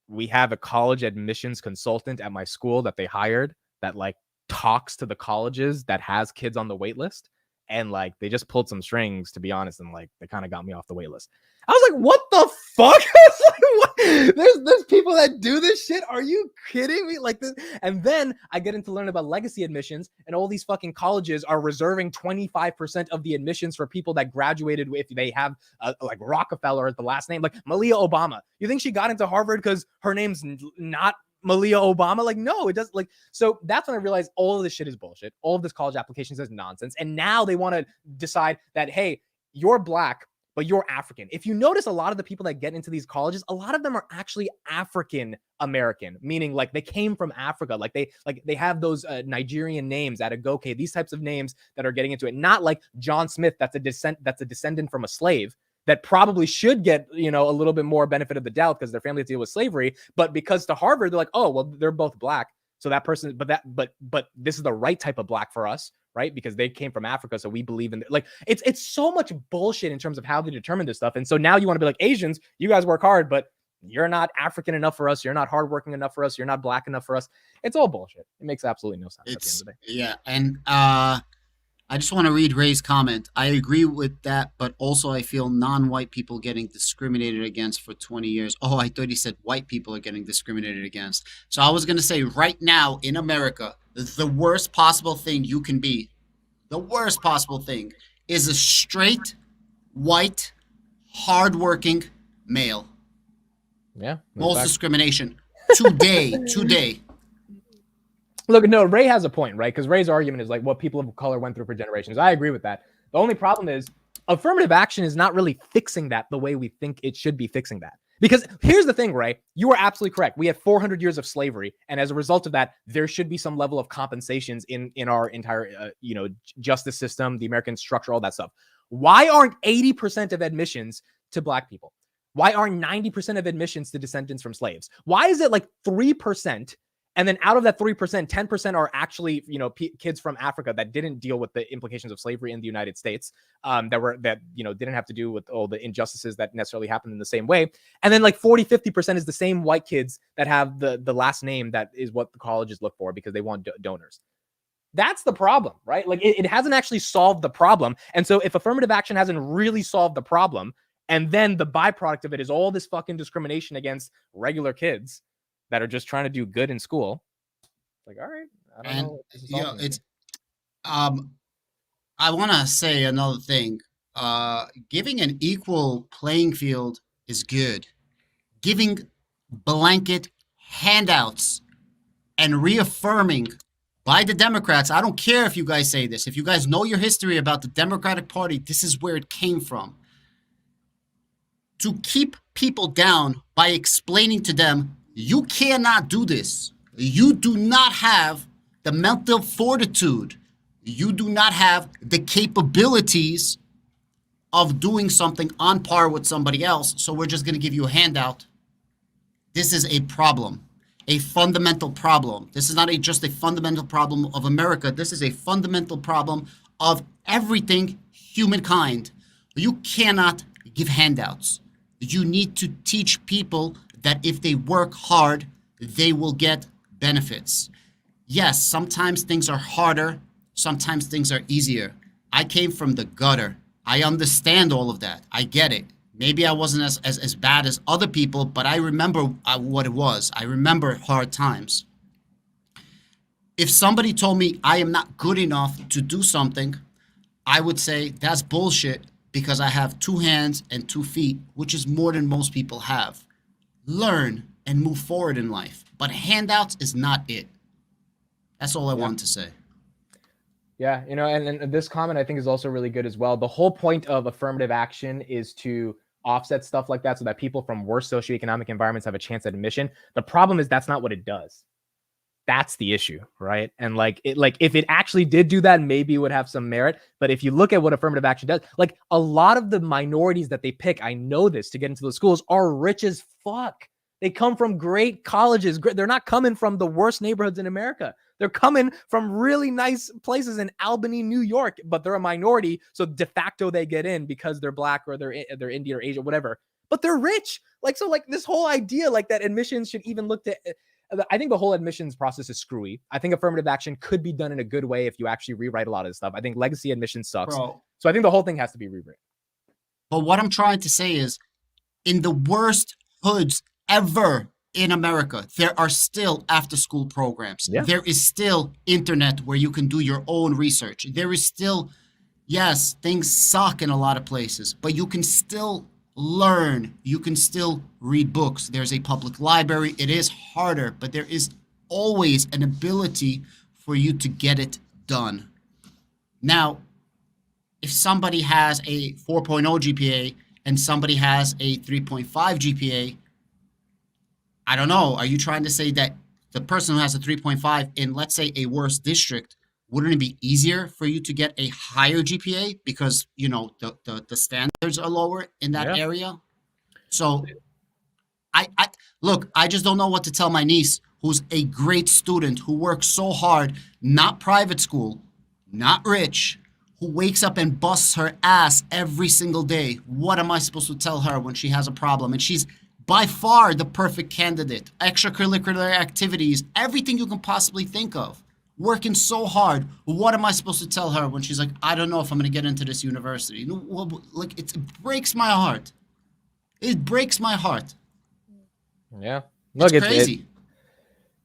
we have a college admissions consultant at my school that they hired that like talks to the colleges that has kids on the wait list. And like, they just pulled some strings, to be honest. And like, they kind of got me off the wait list. I was like, what the fuck? I was like, what? There's people that do this shit. Are you kidding me? Like this. And then I get into learn about legacy admissions, and all these fucking colleges are reserving 25% of the admissions for people that graduated if they have like Rockefeller as the last name, like Malia Obama. You think she got into Harvard because her name's not Malia Obama? Like, no, it doesn't. Like, so that's when I realized all of this shit is bullshit. All of this college applications is nonsense. And now they want to decide that, hey, you're black, but you're African. If you notice, a lot of the people that get into these colleges, a lot of them are actually African American, meaning like they came from Africa, like they have those Nigerian names, Adegoke, these types of names that are getting into it. Not like John Smith, that's a descendant from a slave that probably should get, a little bit more benefit of the doubt because their family deal with slavery, but because to Harvard they're like, oh well, they're both black, so that person, but this is the right type of black for us, right? Because they came from Africa, so we believe in like it's so much bullshit in terms of how they determine this stuff. And so now you want to be like, Asians, you guys work hard, but you're not African enough for us, you're not hardworking enough for us, you're not black enough for us. It's all bullshit. It makes absolutely no sense at the end of the day. Yeah, and I just want to read Ray's comment. I agree with that, but also I feel non-white people getting discriminated against for 20 years. Oh, I thought he said white people are getting discriminated against. So I was going to say right now in America, the worst possible thing you can be, the worst possible thing is a straight, white, hardworking male. Yeah. Most discrimination today. Look, no, Ray has a point, right? Because Ray's argument is like what people of color went through for generations. I agree with that. The only problem is affirmative action is not really fixing that the way we think it should be fixing that. Because here's the thing, Ray, you are absolutely correct. We have 400 years of slavery. And as a result of that, there should be some level of compensations in our entire, justice system, the American structure, all that stuff. Why aren't 80% of admissions to black people? Why aren't 90% of admissions to descendants from slaves? Why is it like 3%? And then out of that 3%, 10% are actually, kids from Africa that didn't deal with the implications of slavery in the United States, that didn't have to do with all the injustices that necessarily happened in the same way. And then like 40-50% is the same white kids that have the last name that is what the colleges look for because they want donors. That's the problem, right? Like it hasn't actually solved the problem. And so if affirmative action hasn't really solved the problem, and then the byproduct of it is all this fucking discrimination against regular kids that are just trying to do good in school. Like, all right, I don't know. It's I want to say another thing. Giving an equal playing field is good. Giving blanket handouts and reaffirming by the Democrats. I don't care if you guys say this. If you guys know your history about the Democratic Party, this is where it came from. To keep people down by explaining to them, you cannot do this. You do not have the mental fortitude. You do not have the capabilities of doing something on par with somebody else. So we're just going to give you a handout. This is a problem, a fundamental problem. This is not just a fundamental problem of America. This is a fundamental problem of everything humankind. You cannot give handouts. You need to teach people that if they work hard, they will get benefits. Yes, sometimes things are harder. Sometimes things are easier. I came from the gutter. I understand all of that. I get it. Maybe I wasn't as bad as other people, but I remember what it was. I remember hard times. If somebody told me I am not good enough to do something, I would say that's bullshit because I have 2 hands and 2 feet, which is more than most people have. Learn and move forward in life. But handouts is not it. That's all I wanted to say. Yeah, and this comment I think is also really good as well. The whole point of affirmative action is to offset stuff like that so that people from worse socioeconomic environments have a chance at admission. The problem is that's not what it does. That's the issue, right? And if it actually did do that, maybe it would have some merit. But if you look at what affirmative action does, like a lot of the minorities that they pick, I know this, to get into those schools are rich as fuck. They come from great colleges. They're not coming from the worst neighborhoods in America. They're coming from really nice places in Albany, New York, but they're a minority. So de facto they get in because they're black or they're Indian or Asian, whatever. But they're rich. This whole idea that admissions should even look to... I think the whole admissions process is screwy. I think affirmative action could be done in a good way if you actually rewrite a lot of this stuff. I think legacy admission sucks. Bro. So I think the whole thing has to be rewritten. But what I'm trying to say is, in the worst hoods ever in America, there are still after-school programs. Yeah. There is still internet where you can do your own research. There is still, yes, things suck in a lot of places, but you can still learn. You can still read books. There's a public library. It is harder, but there is always an ability for you to get it done. Now, if somebody has a 4.0 GPA and somebody has a 3.5 GPA, I don't know. Are you trying to say that the person who has a 3.5 in, let's say, a worse district, wouldn't it be easier for you to get a higher GPA because, you know, the standards are lower in that Yeah. area? So I look, I just don't know what to tell my niece, who's a great student, who works so hard, not private school, not rich, who wakes up and busts her ass every single day. What am I supposed to tell her when she has a problem? And she's by far the perfect candidate. Extracurricular activities, everything you can possibly think of. Working so hard. What am I supposed to tell her when she's like, I don't know if I'm going to get into this university? You know, well, like, it breaks my heart. It breaks my heart. Yeah. Look, It's crazy.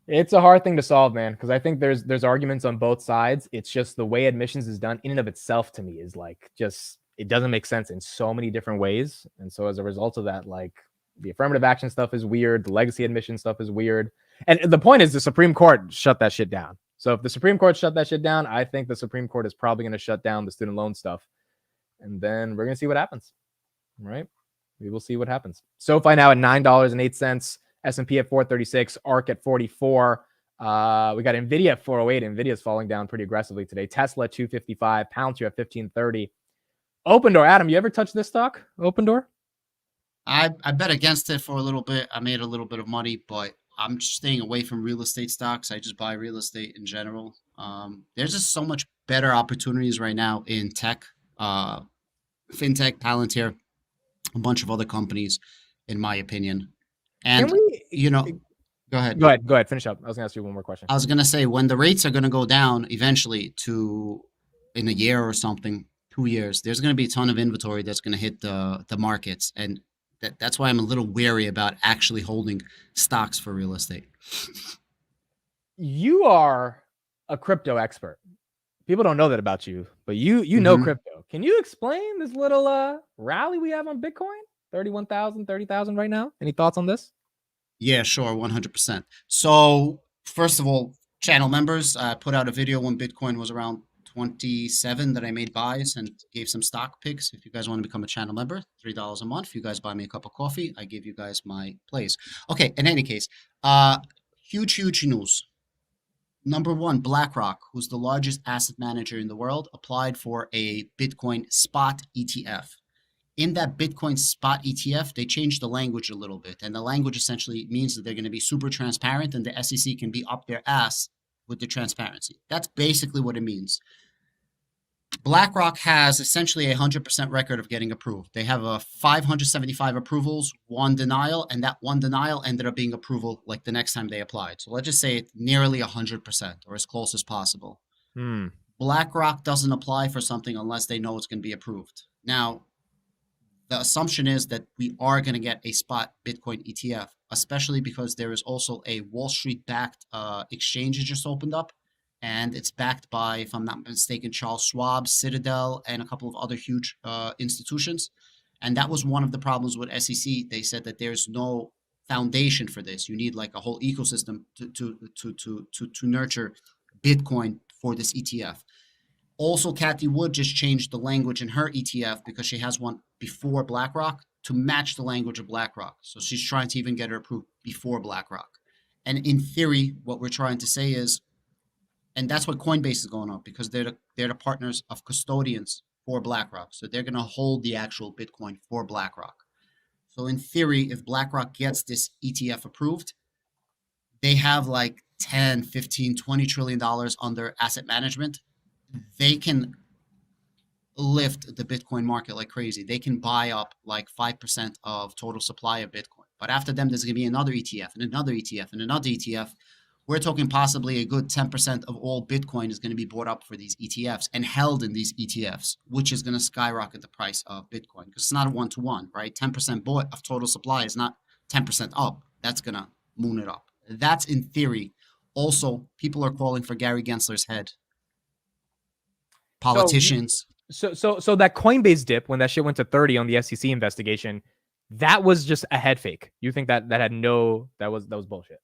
It's a hard thing to solve, man, because I think there's arguments on both sides. It's just the way admissions is done in and of itself, to me, is like, just, it doesn't make sense in so many different ways. And so as a result of that, like, the affirmative action stuff is weird. The legacy admission stuff is weird. And the point is, the Supreme Court shut that shit down. So if the Supreme Court shut that shit down, I think the Supreme Court is probably going to shut down the student loan stuff. And then we're going to see what happens, right? We will see what happens. SoFi now at $9.08. S&P at 436, ARK at 44. We got Nvidia at 408. Nvidia's falling down pretty aggressively today. Tesla at 255. Palantir at 1530. Opendoor, Adam, you ever touch this stock? Opendoor? I bet against it for a little bit. I made a little bit of money, but I'm just staying away from real estate stocks. I just buy real estate in general. There's just so much better opportunities right now in tech, fintech, Palantir, a bunch of other companies, in my opinion. And, you know, go ahead. Go ahead. Finish up. I was going to ask you one more question. I was going to say, when the rates are going to go down eventually to in a year or something, 2 years, there's going to be a ton of inventory that's going to hit the markets. And that's why I'm a little wary about actually holding stocks for real estate. You are a crypto expert. People don't know that about you, but you know crypto. Can you explain this little rally we have on Bitcoin? 31,000, 30,000 right now. Any thoughts on this? Yeah, sure, 100%. So first of all, channel members, I put out a video when Bitcoin was around 27 that I made buys and gave some stock picks. If you guys want to become a channel member, $3 a month. If you guys buy me a cup of coffee, I give you guys my plays. Okay, in any case, huge news. Number one, BlackRock, who's the largest asset manager in the world, applied for a Bitcoin spot ETF. In that Bitcoin spot ETF, they changed the language a little bit. And the language essentially means that they're going to be super transparent and the SEC can be up their ass with the transparency. That's basically what it means. BlackRock has essentially a 100% record of getting approved. They have a 575 approvals, one denial, and that one denial ended up being approval like the next time they applied. So let's just say it's nearly 100% or as close as possible. BlackRock doesn't apply for something unless they know it's going to be approved. Now, the assumption is that we are going to get a spot Bitcoin ETF, especially because there is also a Wall Street-backed exchange that just opened up. And it's backed by, if I'm not mistaken, Charles Schwab, Citadel, and a couple of other huge institutions. And that was one of the problems with SEC. They said that there's no foundation for this. You need like a whole ecosystem to nurture Bitcoin for this ETF. Also, Cathie Wood just changed the language in her ETF because she has one before BlackRock to match the language of BlackRock. So she's trying to even get her approved before BlackRock. And in theory, what we're trying to say is, and that's what Coinbase is going up because they're the partners of custodians for BlackRock. So they're going to hold the actual Bitcoin for BlackRock. So in theory, if BlackRock gets this ETF approved, they have like 10, 15, $20 trillion under asset management. They can lift the Bitcoin market like crazy. They can buy up like 5% of total supply of Bitcoin. But after them, there's going to be another ETF and another ETF and another ETF. We're talking possibly a good 10% of all Bitcoin is going to be bought up for these ETFs and held in these ETFs, which is going to skyrocket the price of Bitcoin because it's not a one-to-one, right? 10% bought of total supply is not 10% up. That's going to moon it up. That's in theory. Also, people are calling for Gary Gensler's head. Politicians. So that Coinbase dip when that shit went to 30 on the SEC investigation, that was just a head fake. You think that was bullshit?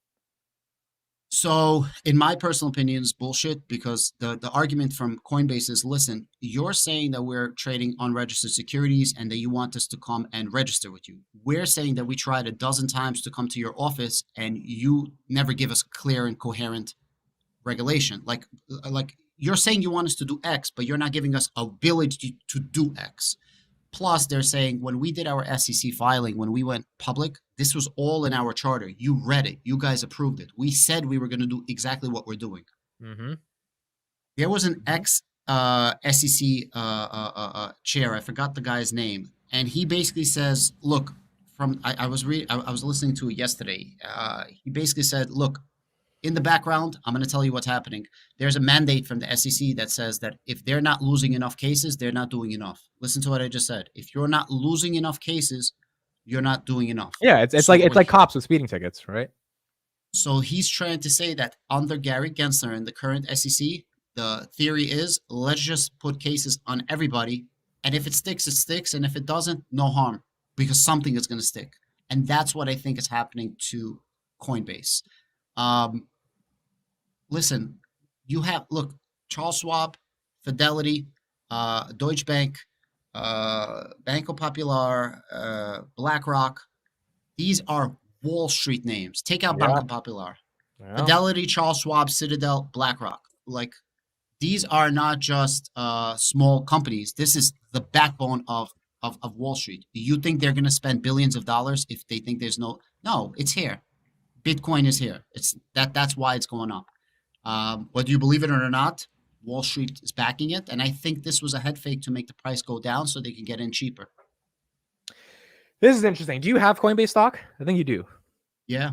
So, in my personal opinion, it's bullshit because the argument from Coinbase is, listen, you're saying that we're trading unregistered securities and that you want us to come and register with you. We're saying that we tried a dozen times to come to your office and you never give us clear and coherent regulation. Like you're saying you want us to do X, but you're not giving us ability to do X. Plus, they're saying when we did our SEC filing, when we went public, this was all in our charter. You read it. You guys approved it. We said we were going to do exactly what we're doing. Mm-hmm. There was an ex SEC chair. I forgot the guy's name, and he basically says, "Look, I was listening to it yesterday. He basically said, look, in the background, I'm going to tell you what's happening. There's a mandate from the SEC that says that if they're not losing enough cases, they're not doing enough. Listen to what I just said. If you're not losing enough cases, you're not doing enough. Yeah, it's like cops with speeding tickets, right? So he's trying to say that under Gary Gensler and the current SEC, the theory is let's just put cases on everybody, and if it sticks, it sticks, and if it doesn't, no harm, because something is going to stick. And that's what I think is happening to Coinbase. Listen, Charles Schwab, Fidelity, Deutsche Bank, Banco Popular, BlackRock. These are Wall Street names. Take out Banco Popular. Yeah. Fidelity, Charles Schwab, Citadel, BlackRock. Like, these are not just small companies. This is the backbone of Wall Street. Do you think they're going to spend billions of dollars if they think there's no? No, it's here. Bitcoin is here. That's why it's going up. Whether you believe it or not, Wall Street is backing it, and I think this was a head fake to make the price go down so they can get in cheaper. This is interesting. Do you have Coinbase stock? I think you do. Yeah.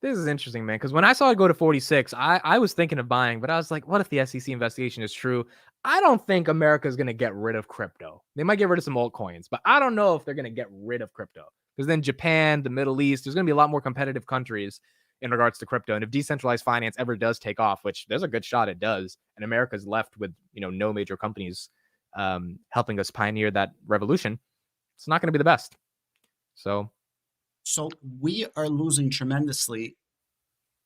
This is interesting, man, because when I saw it go to 46, I was thinking of buying, but I was like, what if the SEC investigation is true? I don't think America is going to get rid of crypto. They might get rid of some altcoins, but I don't know if they're going to get rid of crypto. Because then Japan, the Middle East, there's going to be a lot more competitive countries in regards to crypto. And if decentralized finance ever does take off, which there's a good shot it does, and America's left with no major companies helping us pioneer that revolution, it's not going to be the best. So we are losing tremendously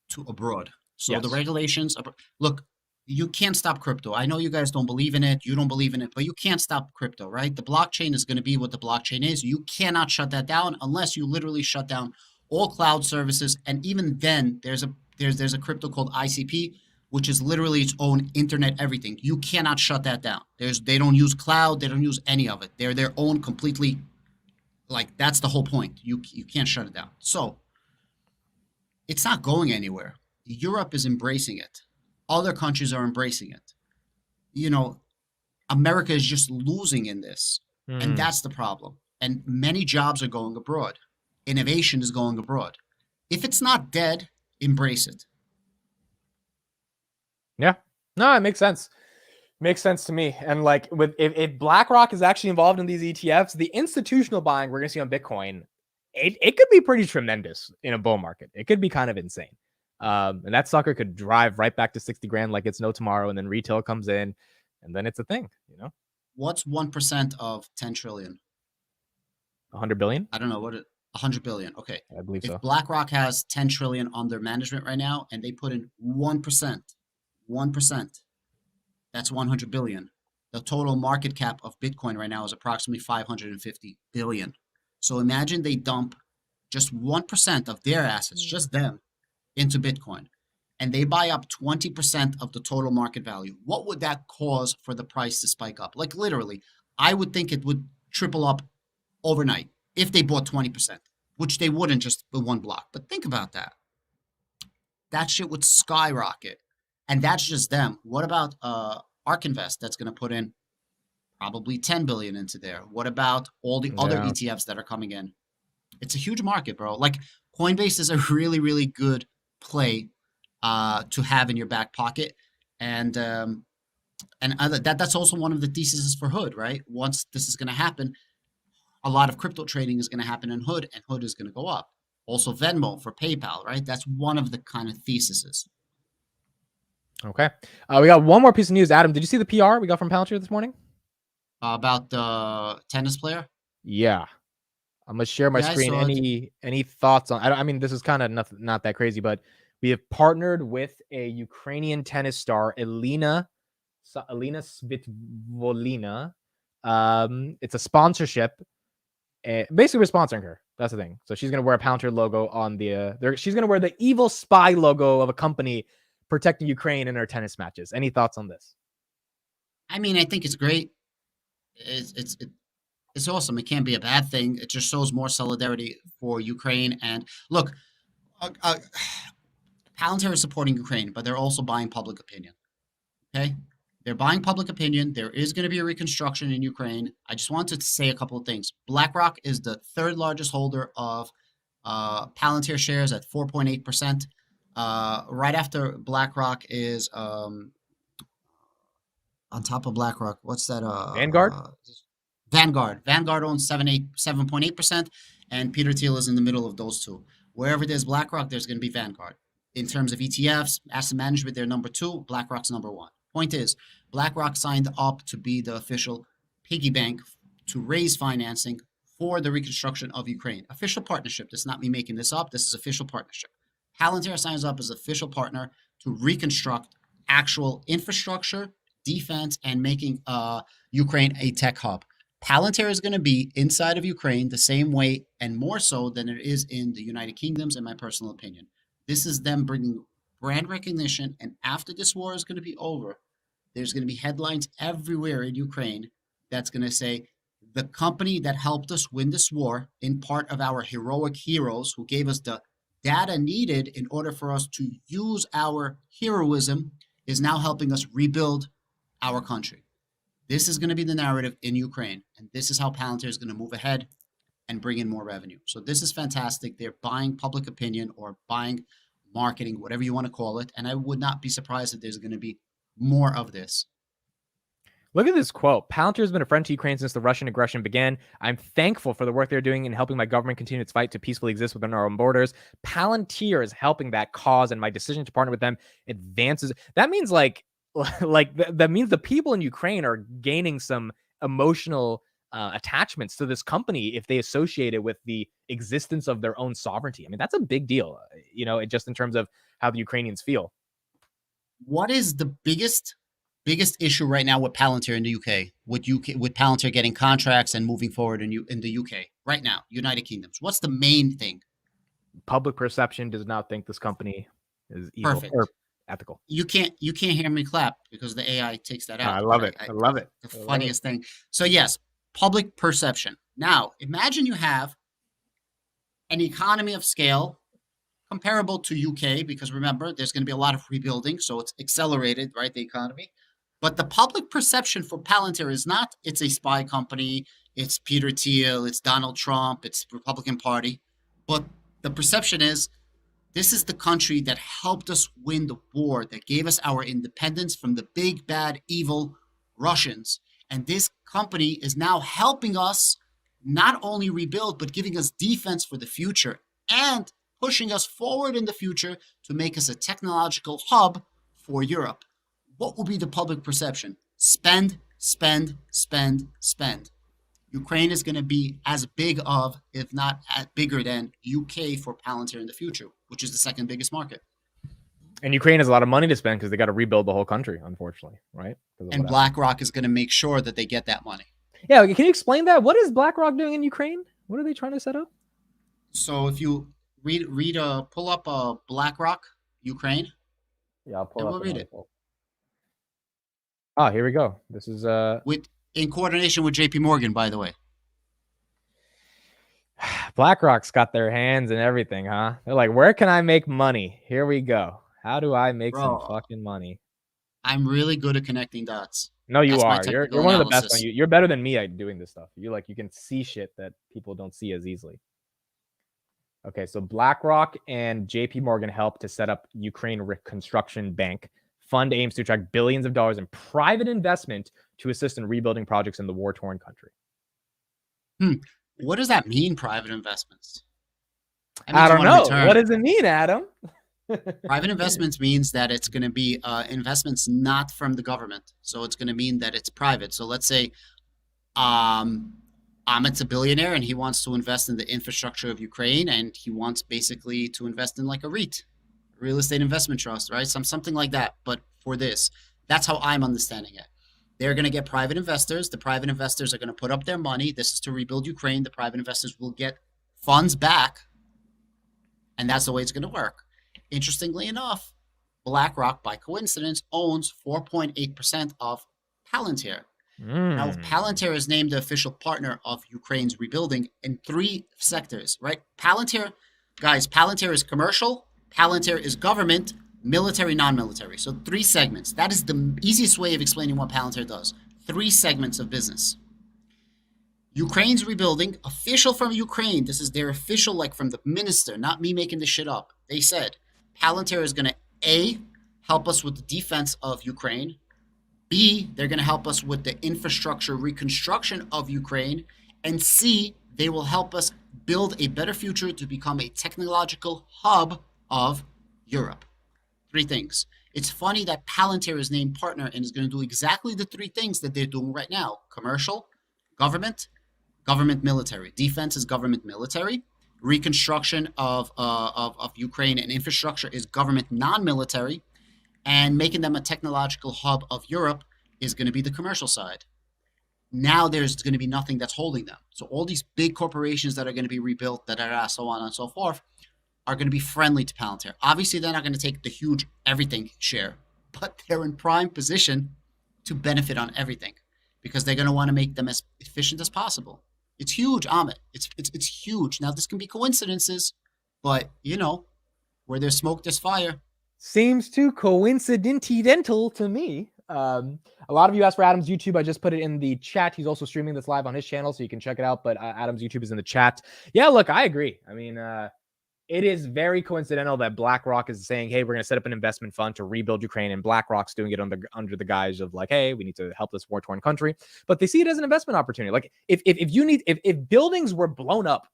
to abroad. So yes. The regulations, look, you can't stop crypto. I know you guys don't believe in it. You don't believe in it, but you can't stop crypto, right? The blockchain is going to be what the blockchain is. You cannot shut that down unless you literally shut down all cloud services. And even then, there's a crypto called ICP, which is literally its own internet everything. You cannot shut that down. They don't use cloud. They don't use any of it. They're their own completely. Like, that's the whole point. You can't shut it down. So it's not going anywhere. Europe is embracing it. Other countries are embracing it. America is just losing in this. And that's the problem. And many jobs are going abroad. Innovation is going abroad. If it's not dead, embrace it. Yeah. No, it makes sense. Makes sense to me. And like if BlackRock is actually involved in these ETFs, the institutional buying we're going to see on Bitcoin, it could be pretty tremendous in a bull market. It could be kind of insane. And that sucker could drive right back to 60 grand like it's no tomorrow. And then retail comes in and then it's a thing, What's 1% of 10 trillion? 100 billion? I don't know. 100 billion. Okay. I believe so. If BlackRock has 10 trillion under management right now and they put in 1%, that's 100 billion. The total market cap of Bitcoin right now is approximately 550 billion. So imagine they dump just 1% of their assets, just them, into Bitcoin, and they buy up 20% of the total market value. What would that cause for the price to spike up? Like, literally, I would think it would triple up overnight if they bought 20%, which they wouldn't just with one block. But think about that. That shit would skyrocket. And that's just them. What about ARK Invest that's going to put in probably 10 billion into there? What about all the other ETFs that are coming in? It's a huge market, bro. Like, Coinbase is a really, really good play to have in your back pocket. And that's also one of the theses for Hood, right? Once this is going to happen, a lot of crypto trading is going to happen in Hood, and Hood is going to go up. Also Venmo for PayPal, right? That's one of the kind of theses. Okay. We got one more piece of news. Adam, did you see the PR we got from Palantir this morning? About the tennis player? Yeah. I'm going to share my screen. Any thoughts on, I mean, this is kind of not that crazy, but We have partnered with a Ukrainian tennis star, Elina Svitvolina. It's a sponsorship. Basically, we're sponsoring her. That's the thing. So she's going to wear a Palantir logo on the. She's going to wear the evil spy logo of a company protecting Ukraine in her tennis matches. Any thoughts on this? I mean, I think it's great. It's awesome. It can't be a bad thing. It just shows more solidarity for Ukraine. And look, Palantir is supporting Ukraine, but they're also buying public opinion. Okay? They're buying public opinion. There is going to be a reconstruction in Ukraine. I just wanted to say a couple of things. BlackRock is the third largest holder of Palantir shares at 4.8%. Right after BlackRock is on top of BlackRock. What's that? Vanguard? Vanguard owns 7.8%, and Peter Thiel is in the middle of those two. Wherever there's BlackRock, there's going to be Vanguard. In terms of ETFs, asset management, they're number 2. BlackRock's number 1. Point is, BlackRock signed up to be the official piggy bank to raise financing for the reconstruction of Ukraine. Official partnership. This is not me making this up. This is official partnership. Palantir signs up as official partner to reconstruct actual infrastructure, defense, and making Ukraine a tech hub. Palantir is going to be inside of Ukraine the same way and more so than it is in the United Kingdoms, in my personal opinion. This is them bringing brand recognition, and after this war is going to be over, there's going to be headlines everywhere in Ukraine that's going to say, the company that helped us win this war, in part of our heroic heroes who gave us the data needed in order for us to use our heroism, is now helping us rebuild our country. This is going to be the narrative in Ukraine, and this is how Palantir is going to move ahead and bring in more revenue. So this is fantastic. They're buying public opinion or buying marketing, whatever you want to call it, and I would not be surprised if there's going to be more of this. Look at this quote. Palantir has been a friend to Ukraine since the Russian aggression began. I'm thankful for the work they're doing in helping my government continue its fight to peacefully exist within our own borders. Palantir is helping that cause, and my decision to partner with them advances. That means that means the people in Ukraine are gaining some emotional attachments to this company if they associate it with the existence of their own sovereignty. I mean, that's a big deal, just in terms of how the Ukrainians feel. What is the biggest issue right now with Palantir in the UK? With Palantir getting contracts and moving forward in the UK right now, United Kingdoms. What's the main thing? Public perception does not think this company is evil. Perfect. Or ethical. You can't hear me clap because the AI takes that out. I love it. I love it. The funniest thing. So yes, public perception. Now, imagine you have an economy of scale comparable to UK, because remember, there's going to be a lot of rebuilding, so it's accelerated, right, the economy. But the public perception for Palantir is not it's a spy company, it's Peter Thiel, it's Donald Trump, it's Republican Party. But the perception is this is the country that helped us win the war, that gave us our independence from the big, bad, evil Russians. And this company is now helping us not only rebuild, but giving us defense for the future and pushing us forward in the future to make us a technological hub for Europe. What will be the public perception? Spend, spend, spend, spend. Ukraine is going to be as big of, if not bigger than, UK for Palantir in the future, which is the second biggest market. And Ukraine has a lot of money to spend because they got to rebuild the whole country, unfortunately, right? And BlackRock is going to make sure that they get that money. Yeah, can you explain that? What is BlackRock doing in Ukraine? What are they trying to set up? So if you pull up BlackRock Ukraine. Yeah, I'll pull up. We'll read it. Oh, here we go. This is in coordination with JP Morgan, by the way. BlackRock's got their hands in everything, huh? They're like, where can I make money? Here we go. How do I make some fucking money? I'm really good at connecting dots. No, you are. You're one of the best on you. You're better than me at doing this stuff. You can see shit that people don't see as easily. Okay, so BlackRock and JP Morgan helped to set up Ukraine Reconstruction Bank. Fund aims to attract billions of dollars in private investment to assist in rebuilding projects in the war-torn country. What does that mean, private investments? I don't know. What does it mean, Adam? Private investments means that it's going to be investments not from the government. So it's going to mean that it's private. So let's say Amit's a billionaire and he wants to invest in the infrastructure of Ukraine, and he wants basically to invest in like a REIT, real estate investment trust, right? Something like that. But for this, that's how I'm understanding it. They're going to get private investors. The private investors are going to put up their money. This is to rebuild Ukraine. The private investors will get funds back, and that's the way it's going to work. Interestingly enough, BlackRock, by coincidence, owns 4.8% of Palantir. Now, Palantir is named the official partner of Ukraine's rebuilding in 3 sectors, right? Palantir, guys, Palantir is commercial, Palantir is government, military, non-military. So 3 segments. That is the easiest way of explaining what Palantir does. 3 segments of business. Ukraine's rebuilding, official from Ukraine. This is their official, like from the minister, not me making this shit up. They said Palantir is going to A, help us with the defense of Ukraine. B, they're going to help us with the infrastructure reconstruction of Ukraine. And C, they will help us build a better future to become a technological hub of Europe. 3 things. It's funny that Palantir is named partner and is going to do exactly the 3 things that they're doing right now. Commercial, government, government military. Defense is government military. Reconstruction of Ukraine and infrastructure is government non-military. And making them a technological hub of Europe is going to be the commercial side. Now there's going to be nothing that's holding them. So all these big corporations that are going to be rebuilt, so on and so forth, are going to be friendly to Palantir. Obviously, they're not going to take the huge everything share, but they're in prime position to benefit on everything because they're going to want to make them as efficient as possible. It's huge, Amit. It's huge. Now, this can be coincidences, but, where there's smoke, there's fire. Seems too coincidental to me. A lot of you asked for Adam's YouTube. I just put it in the chat. He's also streaming this live on his channel, so you can check it out. But Adam's YouTube is in the chat. Yeah, look, I agree. I mean, it is very coincidental that BlackRock is saying, hey, we're going to set up an investment fund to rebuild Ukraine. And BlackRock's doing it under the guise of like, hey, we need to help this war-torn country. But they see it as an investment opportunity. Like if buildings were blown up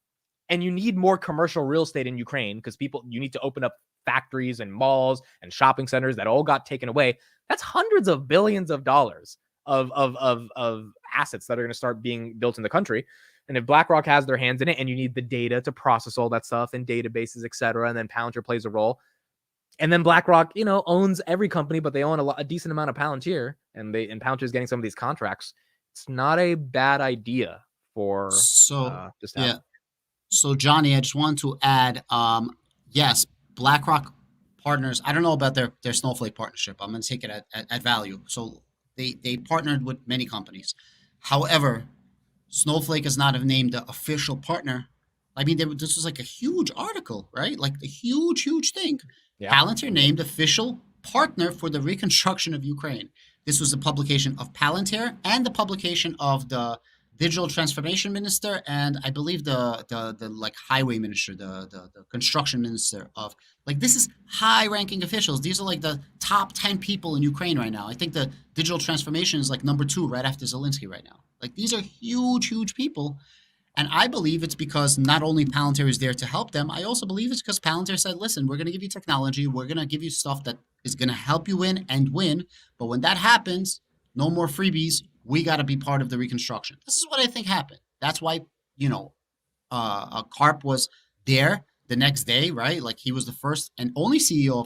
and you need more commercial real estate in Ukraine because you need to open up factories and malls and shopping centers that all got taken away. That's hundreds of billions of dollars of assets that are going to start being built in the country. And if BlackRock has their hands in it and you need the data to process all that stuff and databases, et cetera, and then Palantir plays a role. And then BlackRock, owns every company, but they own a decent amount of Palantir and Palantir is getting some of these contracts. It's not a bad idea for just yeah. So Johnny, I just want to add, yes, BlackRock partners. I don't know about their Snowflake partnership. I'm going to take it at value. So they partnered with many companies. However, Snowflake is not named the official partner. I mean, this was like a huge article, right? Like a huge thing. Yeah. Palantir named official partner for the reconstruction of Ukraine. This was a publication of Palantir and the publication of the digital transformation minister and I believe the like highway minister, the construction minister of like this is high ranking officials. These are like the top 10 people in Ukraine right now. I think the digital transformation is like number 2 right after Zelensky right now. Like these are huge people. And I believe it's because not only Palantir is there to help them, I also believe it's because Palantir said, listen, we're going to give you technology. We're going to give you stuff that is going to help you win and win. But when that happens, no more freebies. We got to be part of the reconstruction. This is what I think happened. That's why, Karp was there the next day, right? Like he was the first and only CEO,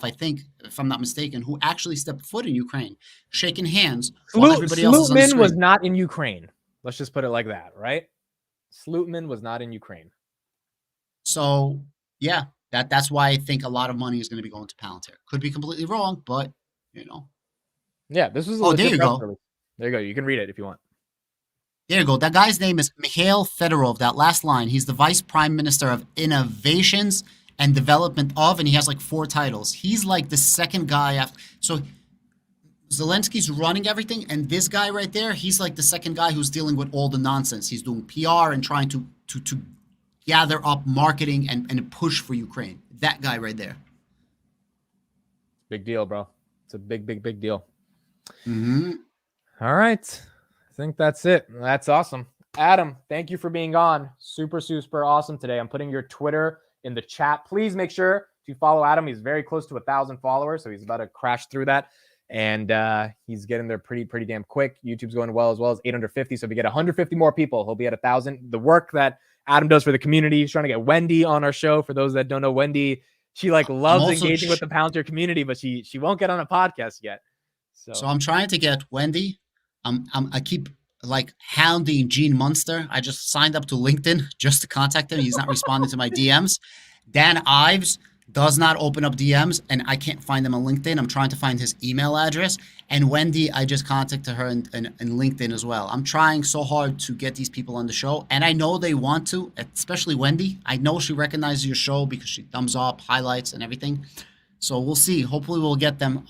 if I'm not mistaken, who actually stepped foot in Ukraine, shaking hands while everybody else is on the screen. Slutman was not in Ukraine. Let's just put it like that, right? Slutman was not in Ukraine. So, yeah, that's why I think a lot of money is going to be going to Palantir. Could be completely wrong, but, Yeah, this was there you go. Release. There you go. You can read it if you want. There you go. That guy's name is Mikhail Fedorov, that last line. He's the Vice Prime Minister of Innovations and Development of, and he has like 4 titles. He's like the second guy after. So Zelensky's running everything, and this guy right there, he's like the second guy who's dealing with all the nonsense. He's doing PR and trying to gather up marketing and push for Ukraine. That guy right there. Big deal, bro. It's a big deal. Mm-hmm. All right. I think that's it. That's awesome. Adam, thank you for being on. Super awesome today. I'm putting your Twitter in the chat. Please make sure to follow Adam. He's very close to 1,000 followers, so he's about to crash through that. And he's getting there pretty damn quick. YouTube's going well as 850. So if we get 150 more people, he'll be at 1,000. The work that Adam does for the community, he's trying to get Wendy on our show. For those that don't know, Wendy, she like loves also engaging with the Palantir community, but she won't get on a podcast yet. So I'm trying to get Wendy. I keep like hounding Gene Munster. I just signed up to LinkedIn just to contact him. He's not responding to my DMs. Dan Ives does not open up DMs, and I can't find him on LinkedIn. I'm trying to find his email address. And Wendy, I just contacted her in LinkedIn as well. I'm trying so hard to get these people on the show, and I know they want to, especially Wendy. I know she recognizes your show because she thumbs up, highlights, and everything. So we'll see. Hopefully, we'll get them.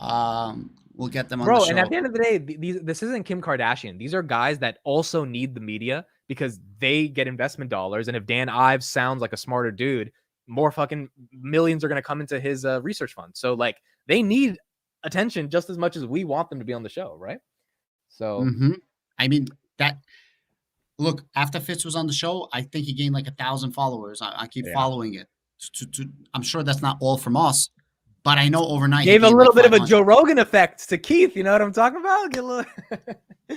We'll get them on the show. And at the end of the day, this isn't Kim Kardashian. These are guys that also need the media because they get investment dollars. And if Dan Ives sounds like a smarter dude, more fucking millions are going to come into his research fund. So like they need attention just as much as we want them to be on the show, right? So I mean that. Look, after Fitz was on the show, I think he gained like 1,000 followers. I keep following it. I'm sure that's not all from us. But I know overnight gave a little like bit of a Joe Rogan effect to Keith. You know what I'm talking about?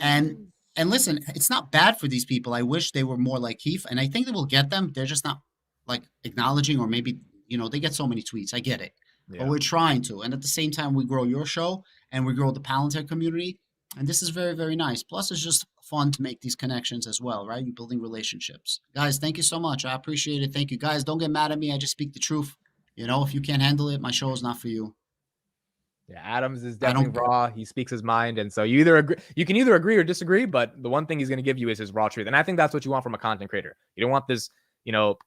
And listen, it's not bad for these people. I wish they were more like Keith, and I think they will get them. They're just not like acknowledging, or maybe they get so many tweets. I get it, but we're trying to. And at the same time, we grow your show and we grow the Palantir community, and this is very, very nice. Plus, it's just fun to make these connections as well, right? You're building relationships, guys. Thank you so much. I appreciate it. Thank you, guys. Don't get mad at me. I just speak the truth. If you can't handle it, my show is not for you. Yeah, Adams is definitely raw. He speaks his mind, and so you can either agree or disagree. But the one thing he's going to give you is his raw truth, and I think that's what you want from a content creator. You don't want this,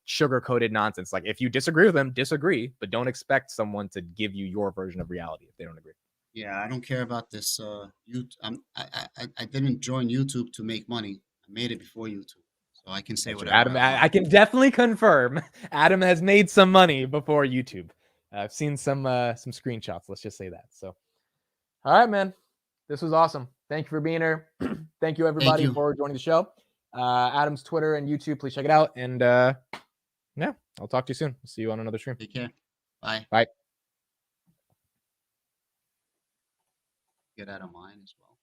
sugar-coated nonsense. Like if you disagree with them, disagree, but don't expect someone to give you your version of reality if they don't agree. Yeah, I don't care about this. I didn't join YouTube to make money. I made it before YouTube. So I can say whatever. Adam, I can definitely confirm Adam has made some money before YouTube. I've seen some screenshots. Let's just say that. So, all right, man, this was awesome. Thank you for being here. Thank you everybody for joining the show. Adam's Twitter and YouTube, please check it out. And yeah, I'll talk to you soon. See you on another stream. Take care. Bye. Bye. Get out of mine as well.